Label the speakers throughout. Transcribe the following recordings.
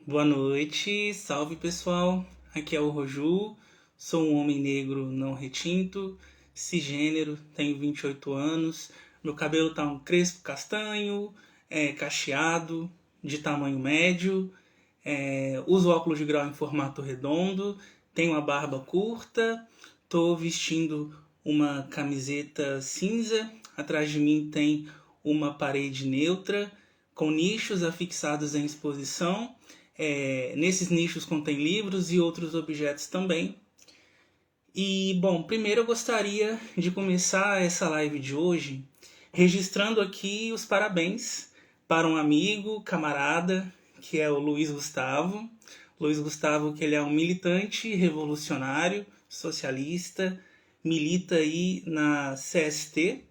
Speaker 1: Boa noite, salve pessoal. Aqui é o Roju, sou um homem negro não retinto, cisgênero, tenho 28 anos. Meu cabelo tá um crespo castanho, cacheado, de tamanho médio, uso óculos de grau em formato redondo, tenho a barba curta, tô vestindo uma camiseta cinza, atrás de mim tem uma parede neutra com nichos afixados em exposição. Nesses nichos contém livros e outros objetos também. E, bom, primeiro eu gostaria de começar essa live de hoje registrando aqui os parabéns para um amigo, camarada, que é o Luiz Gustavo. Luiz Gustavo, que ele é um militante revolucionário, socialista, milita aí na CST.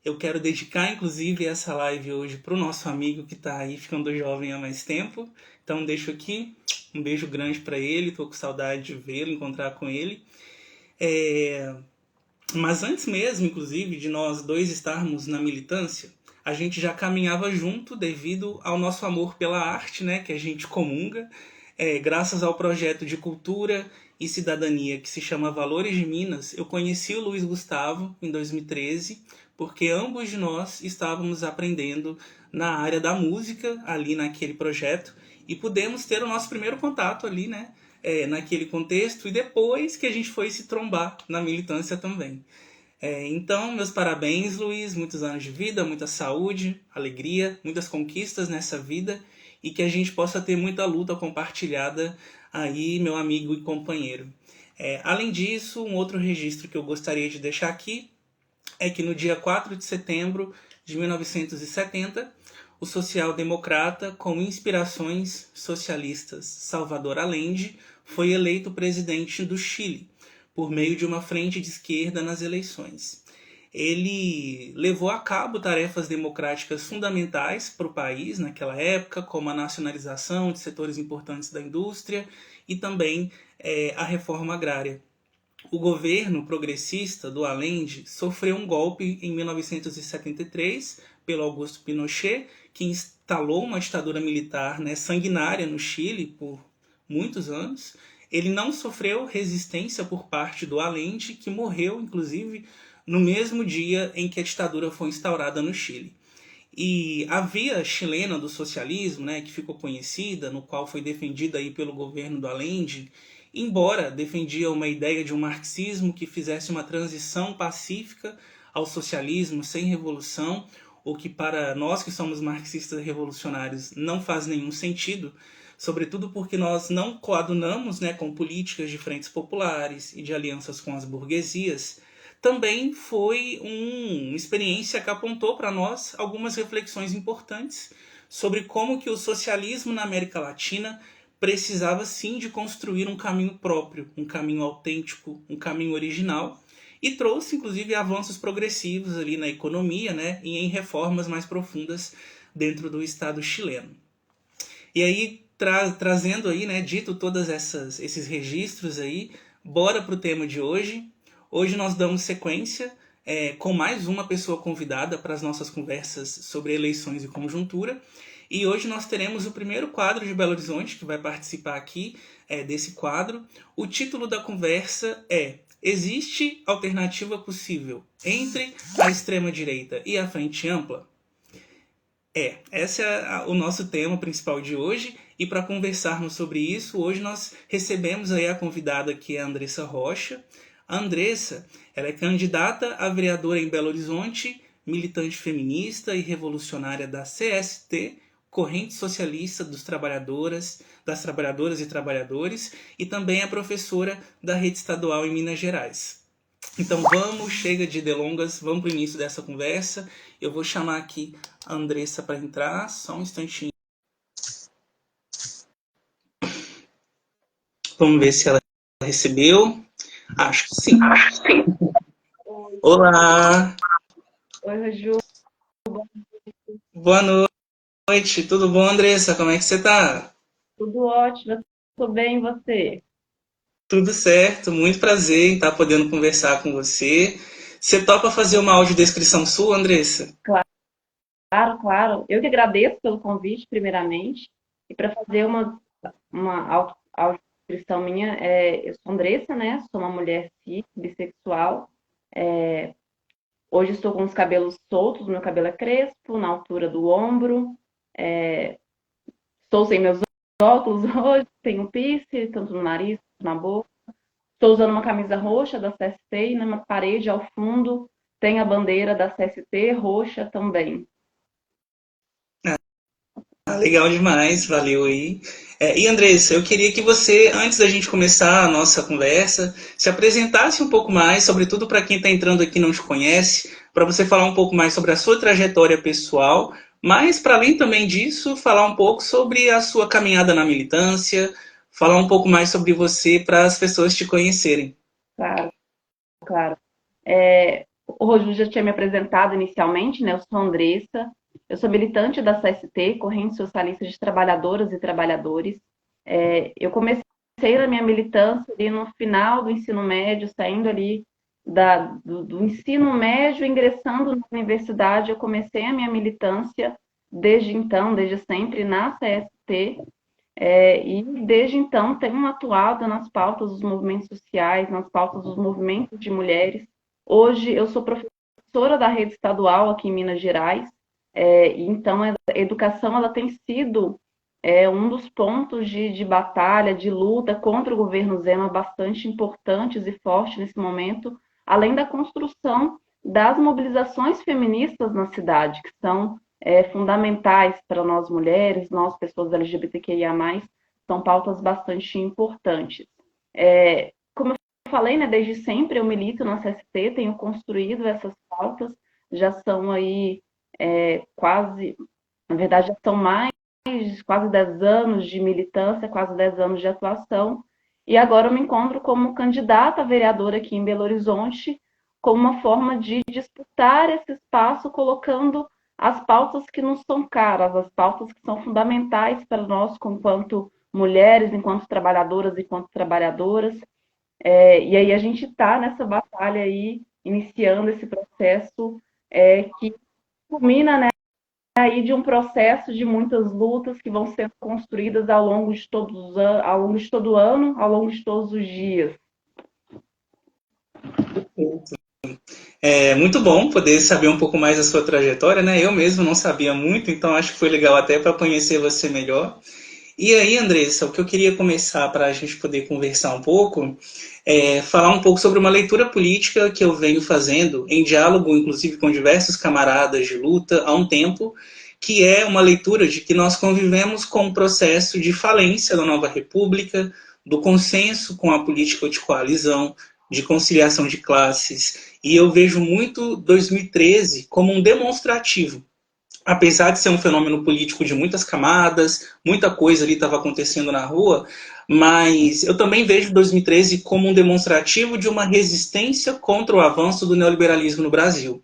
Speaker 1: Eu quero dedicar, inclusive, essa live hoje para o nosso amigo que está aí ficando jovem há mais tempo. Então, deixo aqui um beijo grande para ele. Estou com saudade de vê-lo, encontrar com ele. Mas antes mesmo, inclusive, de nós dois estarmos na militância, a gente já caminhava junto devido ao nosso amor pela arte, né, que a gente comunga, graças ao projeto de cultura e cidadania que se chama Valores de Minas. Eu conheci o Luiz Gustavo em 2013, porque ambos de nós estávamos aprendendo na área da música ali naquele projeto e pudemos ter o nosso primeiro contato ali, né, naquele contexto, e depois que a gente foi se trombar na militância também. Então, meus parabéns, Luiz, muitos anos de vida, muita saúde, alegria, muitas conquistas nessa vida e que a gente possa ter muita luta compartilhada aí, meu amigo e companheiro. Além disso, um outro registro que eu gostaria de deixar aqui é que no dia 4 de setembro de 1970, o social-democrata com inspirações socialistas Salvador Allende foi eleito presidente do Chile, por meio de uma frente de esquerda nas eleições. Ele levou a cabo tarefas democráticas fundamentais para o país naquela época, como a nacionalização de setores importantes da indústria e também a reforma agrária. O governo progressista do Allende sofreu um golpe em 1973 pelo Augusto Pinochet, que instalou uma ditadura militar, né, sanguinária no Chile por muitos anos. Ele não sofreu resistência por parte do Allende, que morreu, inclusive, no mesmo dia em que a ditadura foi instaurada no Chile. E a via chilena do socialismo, né, que ficou conhecida, no qual foi defendida aí pelo governo do Allende, embora defendia uma ideia de um marxismo que fizesse uma transição pacífica ao socialismo sem revolução, o que para nós que somos marxistas revolucionários não faz nenhum sentido, sobretudo porque nós não coadunamos, né, com políticas de frentes populares e de alianças com as burguesias. Também foi uma experiência que apontou para nós algumas reflexões importantes sobre como que o socialismo na América Latina precisava sim de construir um caminho próprio, um caminho autêntico, um caminho original, e trouxe inclusive avanços progressivos ali na economia, né, e em reformas mais profundas dentro do Estado chileno. E aí, trazendo aí, né, dito todos esses registros aí, bora para o tema de hoje. Hoje nós damos sequência com mais uma pessoa convidada para as nossas conversas sobre eleições e conjuntura. E hoje nós teremos o primeiro quadro de Belo Horizonte que vai participar aqui desse quadro. O título da conversa é: existe alternativa possível entre a extrema-direita e a frente ampla? Esse é o nosso tema principal de hoje, e para conversarmos sobre isso, hoje nós recebemos aí a convidada, que é a Andressa Rocha. A Andressa, ela é candidata a vereadora em Belo Horizonte, militante feminista e revolucionária da CST, Corrente Socialista das Trabalhadoras e Trabalhadores, e também é professora da Rede Estadual em Minas Gerais. Então chega de delongas, vamos para o início dessa conversa. Eu vou chamar aqui a Andressa para entrar, só um instantinho. Vamos ver se ela recebeu. Acho que sim.
Speaker 2: Oi.
Speaker 1: Olá!
Speaker 2: Oi, Roju.
Speaker 1: Boa noite, tudo bom, Andressa? Como é que você tá?
Speaker 2: Tudo ótimo. Tudo bem, e você?
Speaker 1: Tudo certo, muito prazer em estar podendo conversar com você. Você topa fazer uma audiodescrição sua, Andressa?
Speaker 2: Claro, claro. Eu que agradeço pelo convite, primeiramente, e para fazer uma uma autodescrição minha, eu sou Andressa, né? Sou uma mulher cis, bissexual. Hoje estou com os cabelos soltos, meu cabelo é crespo, na altura do ombro. Estou sem meus óculos hoje, tenho piercing, tanto no nariz quanto na boca. Estou usando uma camisa roxa da CST e na parede ao fundo tem a bandeira da CST roxa também.
Speaker 1: Ah, legal demais, valeu aí. E Andressa, eu queria que você, antes da gente começar a nossa conversa, se apresentasse um pouco mais, sobretudo para quem está entrando aqui e não te conhece, para você falar um pouco mais sobre a sua trajetória pessoal, mas para além também disso, falar um pouco sobre a sua caminhada na militância, falar um pouco mais sobre você para as pessoas te conhecerem.
Speaker 2: Claro, claro. O Roju já tinha me apresentado inicialmente, né? Eu sou Andressa, eu sou militante da CST, Corrente Socialista de Trabalhadoras e Trabalhadores. Eu comecei a minha militância ali no final do ensino médio, saindo ali do ensino médio, ingressando na universidade, eu comecei a minha militância desde então, desde sempre, na CST, e desde então tenho atuado nas pautas dos movimentos sociais, nas pautas dos movimentos de mulheres. Hoje eu sou professora da rede estadual aqui em Minas Gerais, e então a educação ela tem sido um dos pontos de batalha, de luta contra o governo Zema bastante importantes e fortes nesse momento, além da construção das mobilizações feministas na cidade, que são fundamentais para nós mulheres, nós pessoas LGBTQIA+, são pautas bastante importantes. Como eu falei, né, desde sempre eu milito na CST, tenho construído essas pautas, já são aí quase, na verdade já são mais quase 10 anos de militância, quase 10 anos de atuação, e agora eu me encontro como candidata a vereadora aqui em Belo Horizonte, como uma forma de disputar esse espaço, colocando as pautas que nos são caras, as pautas que são fundamentais para nós, enquanto mulheres, enquanto trabalhadoras, enquanto trabalhadoras. E aí a gente está nessa batalha aí, iniciando esse processo que culmina, né, aí de um processo de muitas lutas que vão sendo construídas ao longo de ao longo de todo o ano, ao longo de todos os dias.
Speaker 1: É muito bom poder saber um pouco mais da sua trajetória, né? Eu mesmo não sabia muito, então acho que foi legal até para conhecer você melhor. E aí, Andressa, o que eu queria começar para a gente poder conversar um pouco é falar um pouco sobre uma leitura política que eu venho fazendo, em diálogo, inclusive, com diversos camaradas de luta há um tempo, que é uma leitura de que nós convivemos com um processo de falência da nova república, do consenso com a política de coalizão, de conciliação de classes, e eu vejo muito 2013 como um demonstrativo. Apesar de ser um fenômeno político de muitas camadas, muita coisa ali estava acontecendo na rua, mas eu também vejo 2013 como um demonstrativo de uma resistência contra o avanço do neoliberalismo no Brasil.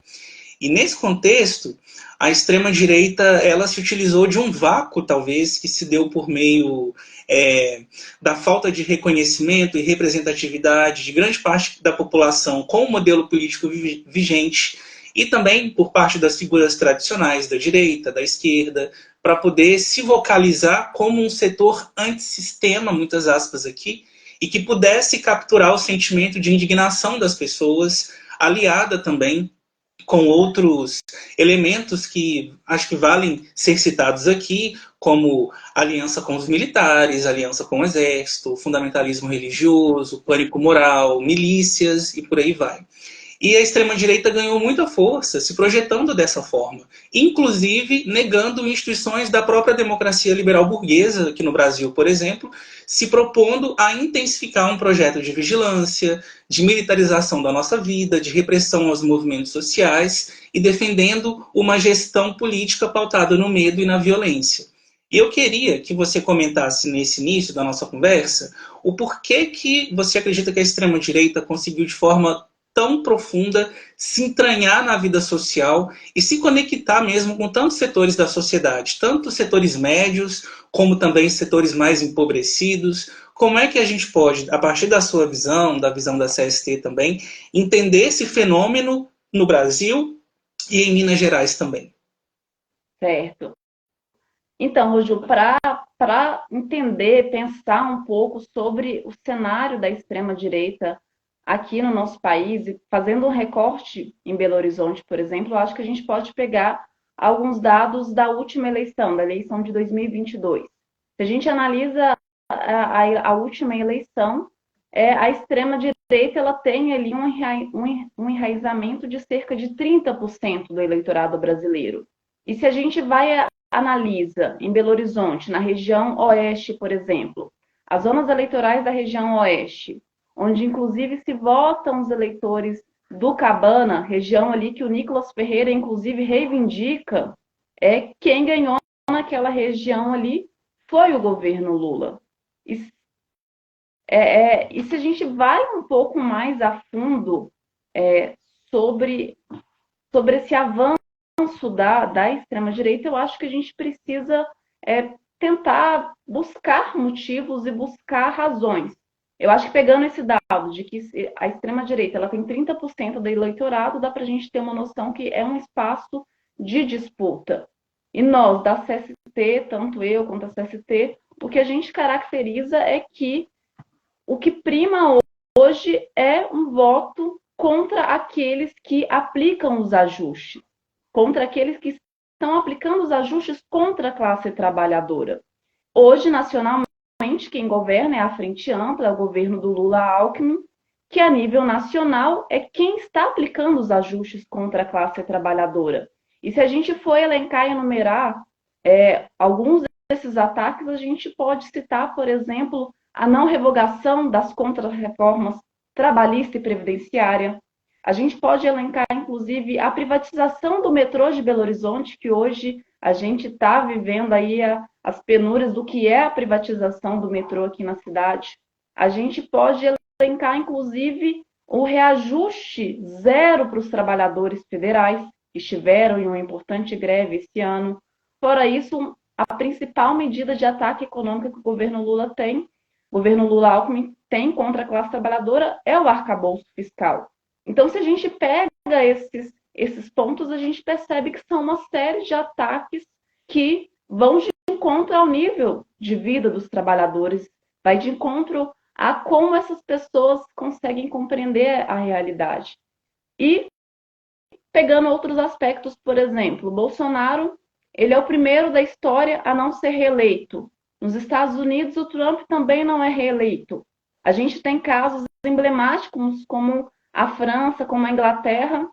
Speaker 1: E nesse contexto, a extrema-direita ela se utilizou de um vácuo, talvez, que se deu por meio da falta de reconhecimento e representatividade de grande parte da população com o modelo político vigente e também por parte das figuras tradicionais da direita, da esquerda, para poder se vocalizar como um setor antissistema, muitas aspas aqui, e que pudesse capturar o sentimento de indignação das pessoas, aliada também com outros elementos que acho que valem ser citados aqui, como aliança com os militares, aliança com o exército, fundamentalismo religioso, pânico moral, milícias e por aí vai. E a extrema-direita ganhou muita força se projetando dessa forma, inclusive negando instituições da própria democracia liberal burguesa, aqui no Brasil, por exemplo, se propondo a intensificar um projeto de vigilância, de militarização da nossa vida, de repressão aos movimentos sociais e defendendo uma gestão política pautada no medo e na violência. E eu queria que você comentasse nesse início da nossa conversa o porquê que você acredita que a extrema-direita conseguiu de forma tão profunda se entranhar na vida social e se conectar mesmo com tantos setores da sociedade, tanto setores médios como também setores mais empobrecidos. Como é que a gente pode, a partir da sua visão, da visão da CST também, entender esse fenômeno no Brasil e em Minas Gerais também?
Speaker 2: Certo. Então, Roju, para entender, pensar um pouco sobre o cenário da extrema-direita aqui no nosso país, e fazendo um recorte em Belo Horizonte, por exemplo, eu acho que a gente pode pegar alguns dados da última eleição, da eleição de 2022. Se a gente analisa a última eleição, a extrema-direita ela tem ali um enraizamento de cerca de 30% do eleitorado brasileiro. E se a gente vai analisa em Belo Horizonte, na região oeste, por exemplo, as zonas eleitorais da região oeste, onde inclusive se votam os eleitores do Cabana, região ali que o Nicolas Ferreira inclusive reivindica, quem ganhou naquela região ali foi o governo Lula. E se a gente vai um pouco mais a fundo sobre, sobre esse avanço da extrema-direita, eu acho que a gente precisa tentar buscar motivos e buscar razões. Eu acho que pegando esse dado de que a extrema-direita ela tem 30% do eleitorado, dá para a gente ter uma noção que é um espaço de disputa. E nós, da CST, tanto eu quanto a CST, o que a gente caracteriza é que o que prima hoje é um voto contra aqueles que aplicam os ajustes, contra aqueles que estão aplicando os ajustes contra a classe trabalhadora. Hoje, nacionalmente, quem governa é a Frente Ampla, é o governo do Lula-Alckmin, que a nível nacional é quem está aplicando os ajustes contra a classe trabalhadora. E se a gente for elencar e enumerar alguns desses ataques, a gente pode citar, por exemplo, a não revogação das contrarreformas trabalhista e previdenciária. A gente pode elencar, inclusive, a privatização do metrô de Belo Horizonte, que hoje a gente está vivendo aí as penúrias do que é a privatização do metrô aqui na cidade. A gente pode elencar, inclusive, o reajuste zero para os trabalhadores federais, que estiveram em uma importante greve esse ano. Fora isso, a principal medida de ataque econômico que o governo Lula tem, o governo Lula-Alckmin tem contra a classe trabalhadora, é o arcabouço fiscal. Então, se a gente pega esses pontos, a gente percebe que são uma série de ataques que vão de encontro ao nível de vida dos trabalhadores, vai de encontro a como essas pessoas conseguem compreender a realidade. E pegando outros aspectos, por exemplo, Bolsonaro, ele é o primeiro da história a não ser reeleito. Nos Estados Unidos, o Trump também não é reeleito. A gente tem casos emblemáticos como a França, como a Inglaterra,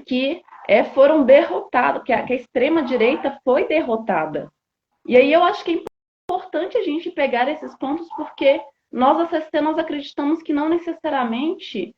Speaker 2: que foram derrotados, que a extrema-direita foi derrotada. E aí eu acho que é importante a gente pegar esses pontos, porque nós, a CST, nós acreditamos que não necessariamente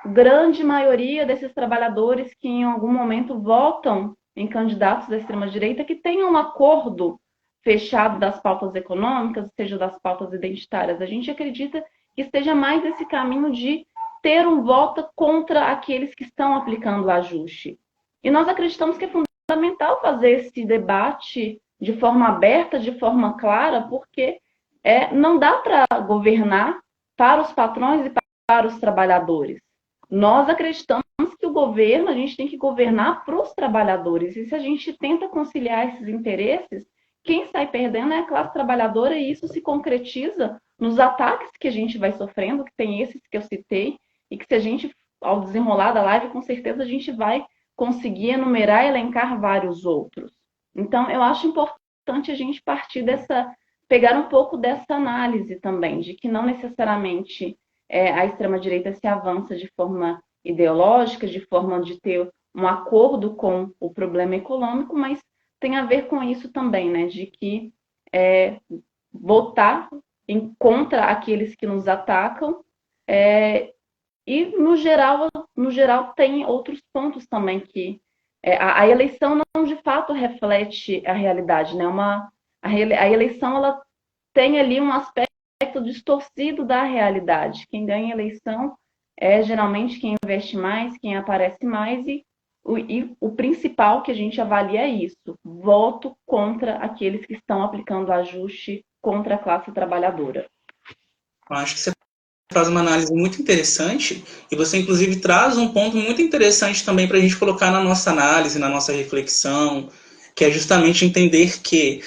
Speaker 2: grande maioria desses trabalhadores que em algum momento votam em candidatos da extrema-direita que tenham um acordo fechado das pautas econômicas, seja das pautas identitárias. A gente acredita que esteja mais esse caminho de ter um voto contra aqueles que estão aplicando o ajuste. E nós acreditamos que é fundamental fazer esse debate de forma aberta, de forma clara, porque não dá para governar para os patrões e para os trabalhadores. Nós acreditamos que o governo, a gente tem que governar para os trabalhadores. E se a gente tenta conciliar esses interesses, quem sai perdendo é a classe trabalhadora, e isso se concretiza nos ataques que a gente vai sofrendo, que tem esses que eu citei, e que se a gente, ao desenrolar da live, com certeza a gente vai conseguir enumerar e elencar vários outros. Então, eu acho importante a gente partir pegar um pouco dessa análise também, de que não necessariamente a extrema-direita se avança de forma ideológica, de forma de ter um acordo com o problema econômico, mas tem a ver com isso também, né? De que votar contra aqueles que nos atacam e, no geral, tem outros pontos também que a eleição não de fato reflete a realidade, né? A eleição ela tem ali um aspecto distorcido da realidade. Quem ganha a eleição é geralmente quem investe mais, quem aparece mais, e o principal que a gente avalia é isso: voto contra aqueles que estão aplicando ajuste contra a classe trabalhadora.
Speaker 1: Eu acho que você faz uma análise muito interessante e você, inclusive, traz um ponto muito interessante também para a gente colocar na nossa análise, na nossa reflexão. que é justamente entender que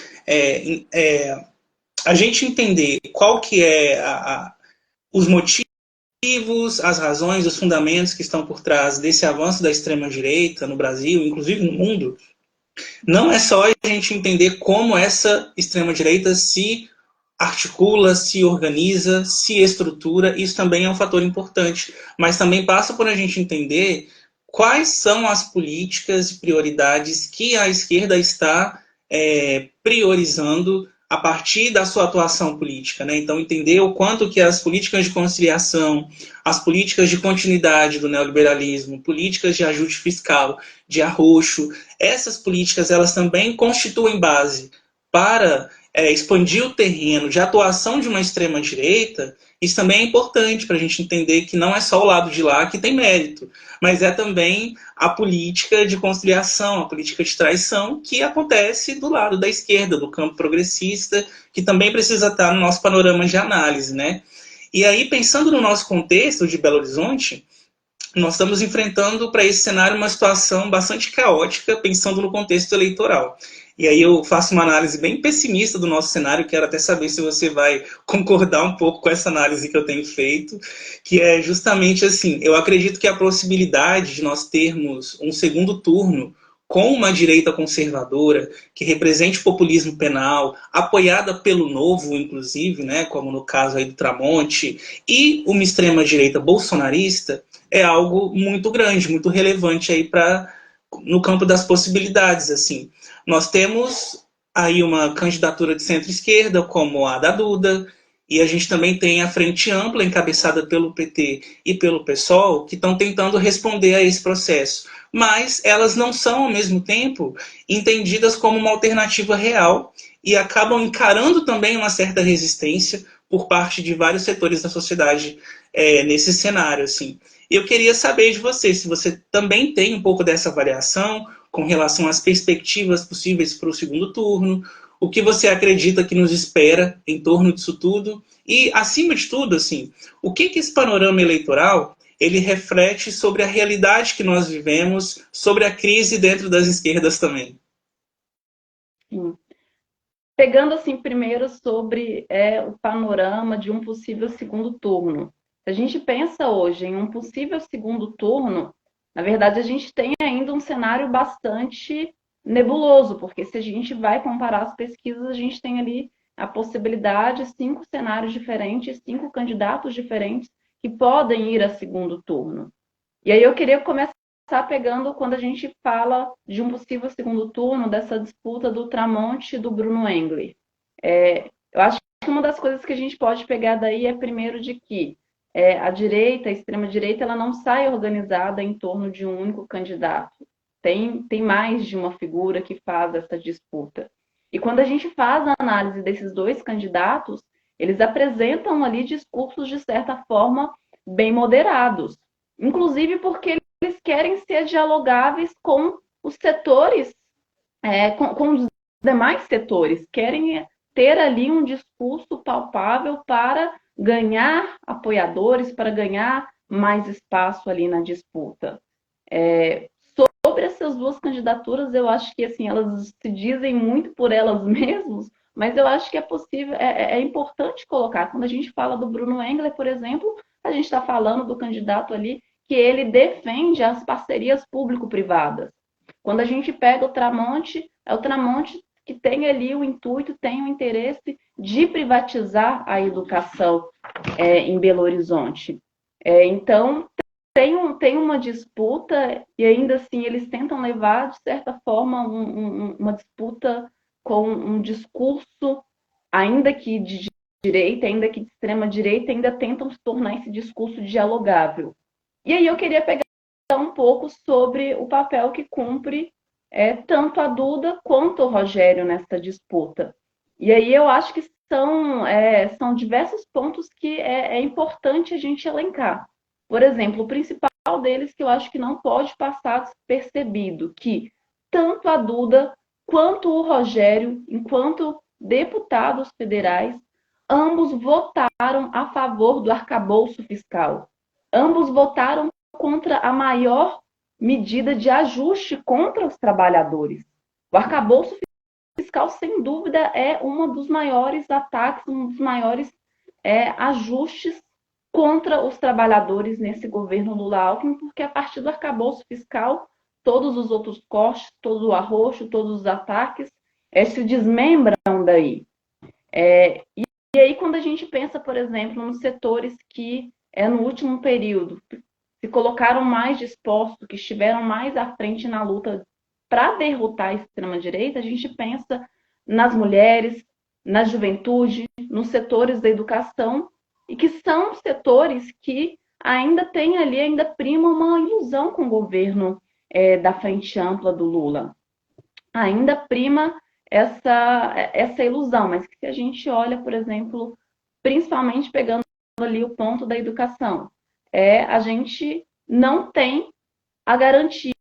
Speaker 1: a gente entender qual que é os motivos, as razões, os fundamentos que estão por trás desse avanço da extrema-direita no Brasil, inclusive no mundo, não é só a gente entender como essa extrema-direita se articula, se organiza, se estrutura, isso também é um fator importante, mas também passa por a gente entender quais são as políticas e prioridades que a esquerda está priorizando a partir da sua atuação política, né? Então, entender o quanto que as políticas de conciliação, as políticas de continuidade do neoliberalismo, políticas de ajuste fiscal, de arroxo, essas políticas elas também constituem base para expandir o terreno de atuação de uma extrema-direita. Isso também é importante para a gente entender que não é só o lado de lá que tem mérito, mas é também a política de conciliação, a política de traição que acontece do lado da esquerda, do campo progressista, que também precisa estar no nosso panorama de análise, né? E aí, pensando no nosso contexto de Belo Horizonte, nós estamos enfrentando para esse cenário uma situação bastante caótica, pensando no contexto eleitoral. E aí eu faço uma análise bem pessimista do nosso cenário, quero até saber se você vai concordar um pouco com essa análise que eu tenho feito, que é justamente assim, eu acredito que a possibilidade de nós termos um segundo turno com uma direita conservadora, que represente o populismo penal, apoiada pelo Novo, inclusive, né, como no caso aí do Tramonte, e uma extrema-direita bolsonarista, é algo muito grande, muito relevante aí no campo das possibilidades, assim. Nós temos aí uma candidatura de centro-esquerda, como a da Duda, e a gente também tem a Frente Ampla, encabeçada pelo PT e pelo PSOL, que estão tentando responder a esse processo. Mas elas não são, ao mesmo tempo, entendidas como uma alternativa real e acabam encarando também uma certa resistência por parte de vários setores da sociedade nesse cenário, assim. Eu queria saber de você, se você também tem um pouco dessa variação com relação às perspectivas possíveis para o segundo turno, o que você acredita que nos espera em torno disso tudo e, acima de tudo, assim, o que esse panorama eleitoral ele reflete sobre a realidade que nós vivemos, sobre a crise dentro das esquerdas também.
Speaker 2: Sim. Pegando assim primeiro sobre o panorama de um possível segundo turno. Se a gente pensa hoje em um possível segundo turno, na verdade a gente tem ainda um cenário bastante nebuloso, porque se a gente vai comparar as pesquisas, a gente tem ali a possibilidade de 5 cenários diferentes, 5 candidatos diferentes que podem ir a segundo turno. E aí eu queria começar pegando quando a gente fala de um possível segundo turno, dessa disputa do Tramonte e do Bruno Engler. Eu acho que uma das coisas que a gente pode pegar daí é, primeiro, de que a direita, a extrema-direita, ela não sai organizada em torno de um único candidato. Tem mais de uma figura que faz essa disputa. E quando a gente faz a análise desses dois candidatos, eles apresentam ali discursos, de certa forma, bem moderados. Inclusive porque eles querem ser dialogáveis com os setores, com os demais setores, querem ter ali um discurso palpável para ganhar apoiadores, para ganhar mais espaço ali na disputa. Sobre essas duas candidaturas, eu acho que assim, elas se dizem muito por elas mesmas, mas eu acho que é possível, é importante colocar. Quando a gente fala do Bruno Engler, por exemplo, a gente está falando do candidato ali que ele defende as parcerias público-privadas. Quando a gente pega o Tramonte, é o Tramonte que tem ali o intuito, tem o interesse de privatizar a educação em Belo Horizonte. Então, tem uma disputa e ainda assim eles tentam levar, de certa forma, uma disputa com um discurso, ainda que de direita, ainda que de extrema direita, ainda tentam se tornar esse discurso dialogável. E aí eu queria pegar um pouco sobre o papel que cumpre tanto a Duda quanto o Rogério nessa disputa. E aí eu acho que são diversos pontos que é importante a gente elencar. Por exemplo, o principal deles que eu acho que não pode passar despercebido, que tanto a Duda quanto o Rogério, enquanto deputados federais, ambos votaram a favor do arcabouço fiscal. Ambos votaram contra a maior medida de ajuste contra os trabalhadores. O arcabouço fiscal, sem dúvida, é um dos maiores ataques, um dos maiores ajustes contra os trabalhadores nesse governo Lula-Alckmin, porque a partir do arcabouço fiscal, todos os outros cortes, todo o arroxo, todos os ataques se desmembram daí. E aí, quando a gente pensa, por exemplo, nos setores que, no último período, se colocaram mais dispostos, que estiveram mais à frente na luta para derrotar a extrema-direita, a gente pensa nas mulheres, na juventude, nos setores da educação, e que são setores que ainda têm ali, ainda primam uma ilusão com o governo da Frente Ampla do Lula. Ainda prima essa ilusão, mas que se a gente olha, por exemplo, principalmente pegando ali o ponto da educação, a gente não tem a garantia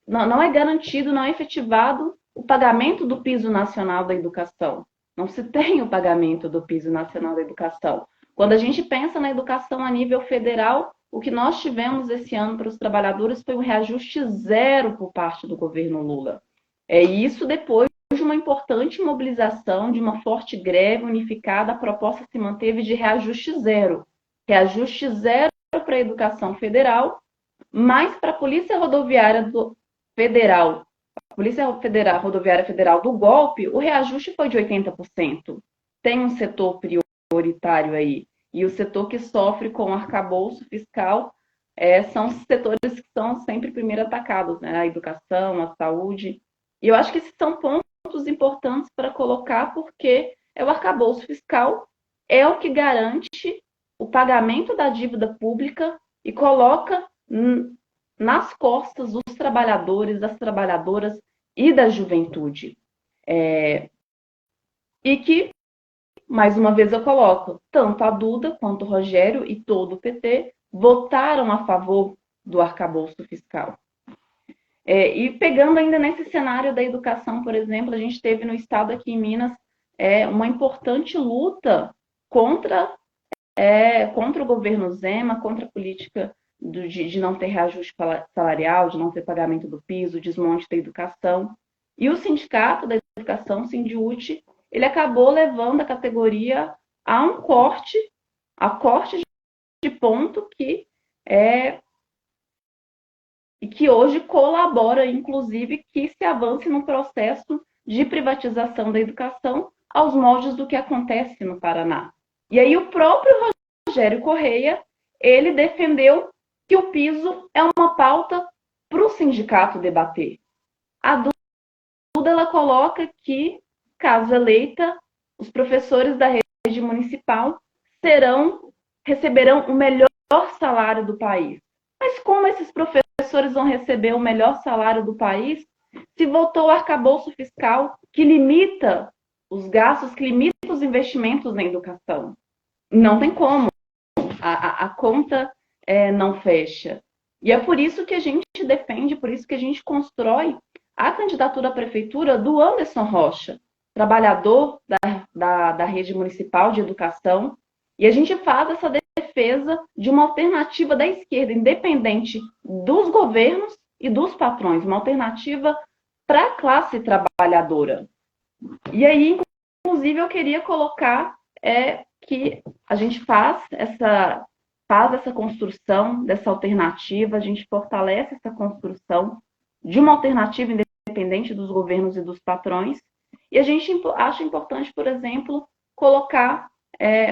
Speaker 2: não é garantido, não é efetivado o pagamento do piso nacional da educação. Não se tem o pagamento do piso nacional da educação. Quando a gente pensa na educação a nível federal, o que nós tivemos esse ano para os trabalhadores foi um reajuste zero por parte do governo Lula. Isso depois de uma importante mobilização, de uma forte greve unificada, a proposta se manteve de reajuste zero. Reajuste zero para a educação federal, mas para a Polícia Rodoviária Federal, a Polícia Rodoviária Federal do golpe, o reajuste foi de 80%. Tem um setor prioritário aí. E o setor que sofre com o arcabouço fiscal são os setores que são sempre primeiro atacados, né? A educação, a saúde. E eu acho que esses são pontos importantes para colocar, porque o arcabouço fiscal é o que garante o pagamento da dívida pública e coloca nas costas dos trabalhadores, das trabalhadoras e da juventude. E que, mais uma vez eu coloco, tanto a Duda quanto o Rogério e todo o PT votaram a favor do arcabouço fiscal. E pegando ainda nesse cenário da educação, por exemplo, a gente teve no estado aqui em Minas uma importante luta contra o governo Zema, contra a política de não ter reajuste salarial, de não ter pagamento do piso, desmonte da educação. E o sindicato da educação, o Sindiúti, ele acabou levando a categoria a um corte de ponto que e que hoje colabora, inclusive, que se avance no processo de privatização da educação aos moldes do que acontece no Paraná. E aí o próprio Rogério Correia, ele defendeu que o piso é uma pauta para o sindicato debater. A Duda, ela coloca que, caso eleita, os professores da rede municipal receberão o melhor salário do país. Mas como esses professores vão receber o melhor salário do país se votou o arcabouço fiscal que limita os gastos, que limita os investimentos na educação? Não tem como. A conta não fecha. E é por isso que a gente defende, por isso que a gente constrói a candidatura à prefeitura do Anderson Rocha, trabalhador da rede municipal de educação, e a gente faz essa defesa de uma alternativa da esquerda, independente dos governos e dos patrões, uma alternativa para a classe trabalhadora. E aí, inclusive, eu queria colocar que a gente faz essa construção dessa alternativa, a gente fortalece essa construção de uma alternativa independente dos governos e dos patrões, e a gente acha importante, por exemplo, colocar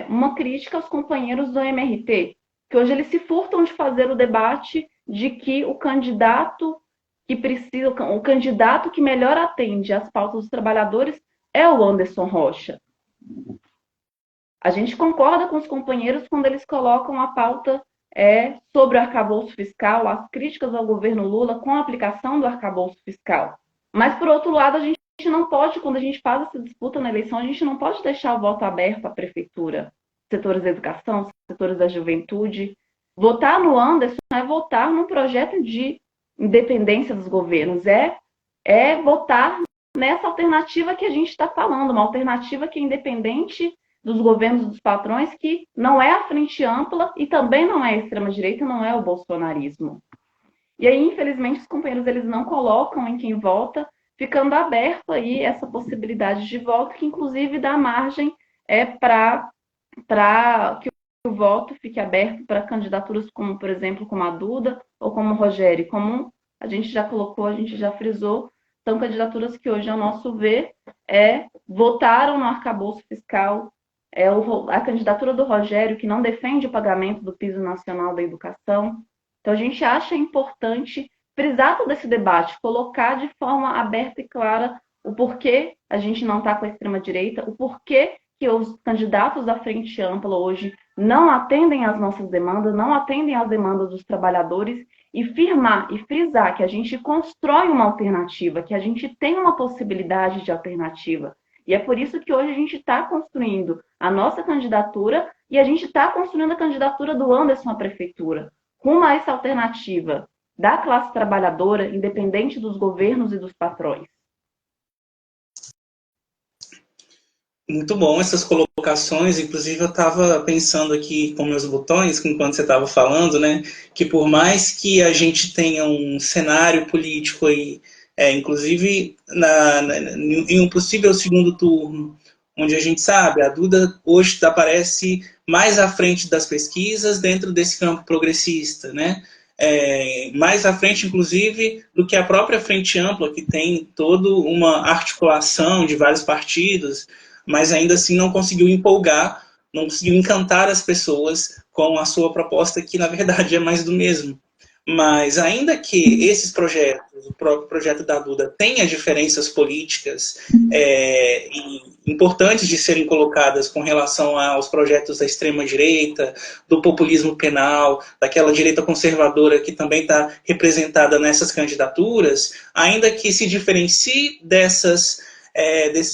Speaker 2: uma crítica aos companheiros do MRT, que hoje eles se furtam de fazer o debate de que o candidato que melhor atende às pautas dos trabalhadores é o Anderson Rocha. A gente concorda com os companheiros quando eles colocam a pauta sobre o arcabouço fiscal, as críticas ao governo Lula com a aplicação do arcabouço fiscal. Mas, por outro lado, a gente não pode, quando a gente faz essa disputa na eleição, a gente não pode deixar o voto aberto à prefeitura, setores da educação, setores da juventude. Votar no Anderson é votar num projeto de independência dos governos, é votar nessa alternativa que a gente está falando, uma alternativa que é independente dos governos e dos patrões, que não é a frente ampla e também não é a extrema-direita, não é o bolsonarismo. E aí, infelizmente, os companheiros eles não colocam em quem vota ficando aberto aí essa possibilidade de voto, que inclusive dá margem para que o voto fique aberto para candidaturas como, por exemplo, como a Duda ou como o Rogério, como a gente já colocou, a gente já frisou, são candidaturas que hoje, ao nosso ver, votaram no arcabouço fiscal, a candidatura do Rogério, que não defende o pagamento do piso nacional da educação. Então, a gente acha importante frisar todo esse debate, colocar de forma aberta e clara o porquê a gente não está com a extrema-direita, o porquê que os candidatos da Frente Ampla hoje não atendem às nossas demandas, não atendem às demandas dos trabalhadores, e firmar e frisar que a gente constrói uma alternativa, que a gente tem uma possibilidade de alternativa. E é por isso que hoje a gente está construindo a nossa candidatura e a gente está construindo a candidatura do Anderson à prefeitura, rumo a essa alternativa da classe trabalhadora, independente dos governos e dos patrões.
Speaker 1: Muito bom essas colocações, inclusive eu estava pensando aqui com meus botões, enquanto você estava falando, né, que por mais que a gente tenha um cenário político aí, inclusive em um possível segundo turno, onde a gente sabe, a Duda hoje aparece mais à frente das pesquisas dentro desse campo progressista, né, mais à frente, inclusive, do que a própria Frente Ampla, que tem toda uma articulação de vários partidos, mas ainda assim não conseguiu empolgar, não conseguiu encantar as pessoas com a sua proposta, que na verdade é mais do mesmo. Mas ainda que esses projetos, o próprio projeto da Duda, tenha diferenças políticas importantes de serem colocadas com relação aos projetos da extrema-direita, do populismo penal, daquela direita conservadora que também está representada nessas candidaturas, ainda que se diferencie desses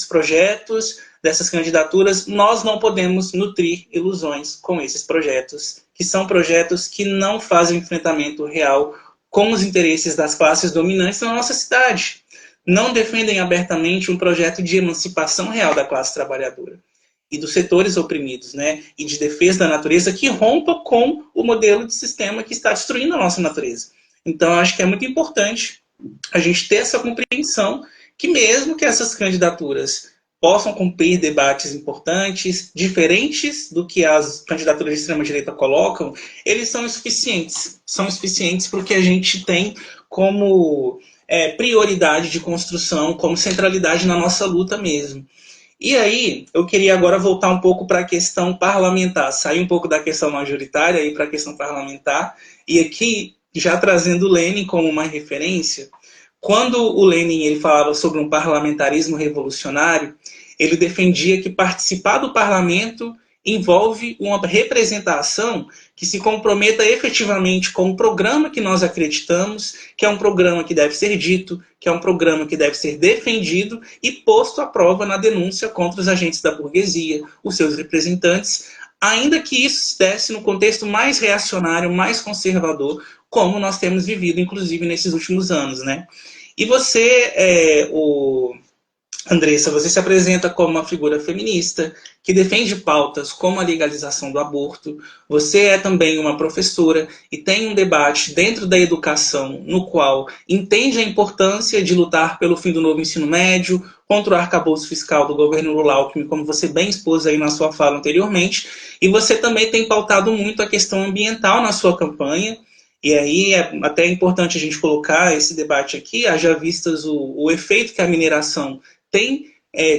Speaker 1: projetos, dessas candidaturas, nós não podemos nutrir ilusões com esses projetos, que são projetos que não fazem enfrentamento real com os interesses das classes dominantes na nossa cidade. Não defendem abertamente um projeto de emancipação real da classe trabalhadora e dos setores oprimidos, né? E de defesa da natureza que rompa com o modelo de sistema que está destruindo a nossa natureza. Então, eu acho que é muito importante a gente ter essa compreensão que mesmo que essas candidaturas possam cumprir debates importantes, diferentes do que as candidaturas de extrema-direita colocam, eles são insuficientes. São insuficientes porque a gente tem como prioridade de construção, como centralidade na nossa luta mesmo. E aí, eu queria agora voltar um pouco para a questão parlamentar, sair um pouco da questão majoritária e para a questão parlamentar, e aqui, já trazendo o Lenin como uma referência, quando o Lenin ele falava sobre um parlamentarismo revolucionário, ele defendia que participar do parlamento envolve uma representação que se comprometa efetivamente com o programa que nós acreditamos, que é um programa que deve ser dito, que é um programa que deve ser defendido e posto à prova na denúncia contra os agentes da burguesia, os seus representantes, ainda que isso se desse no contexto mais reacionário, mais conservador, como nós temos vivido, inclusive, nesses últimos anos, né? E você, Andressa, você se apresenta como uma figura feminista que defende pautas como a legalização do aborto. Você é também uma professora e tem um debate dentro da educação no qual entende a importância de lutar pelo fim do novo ensino médio, contra o arcabouço fiscal do governo Lula Alckmin, como você bem expôs aí na sua fala anteriormente. E você também tem pautado muito a questão ambiental na sua campanha. E aí é até importante a gente colocar esse debate aqui, haja vistas o efeito que a mineração tem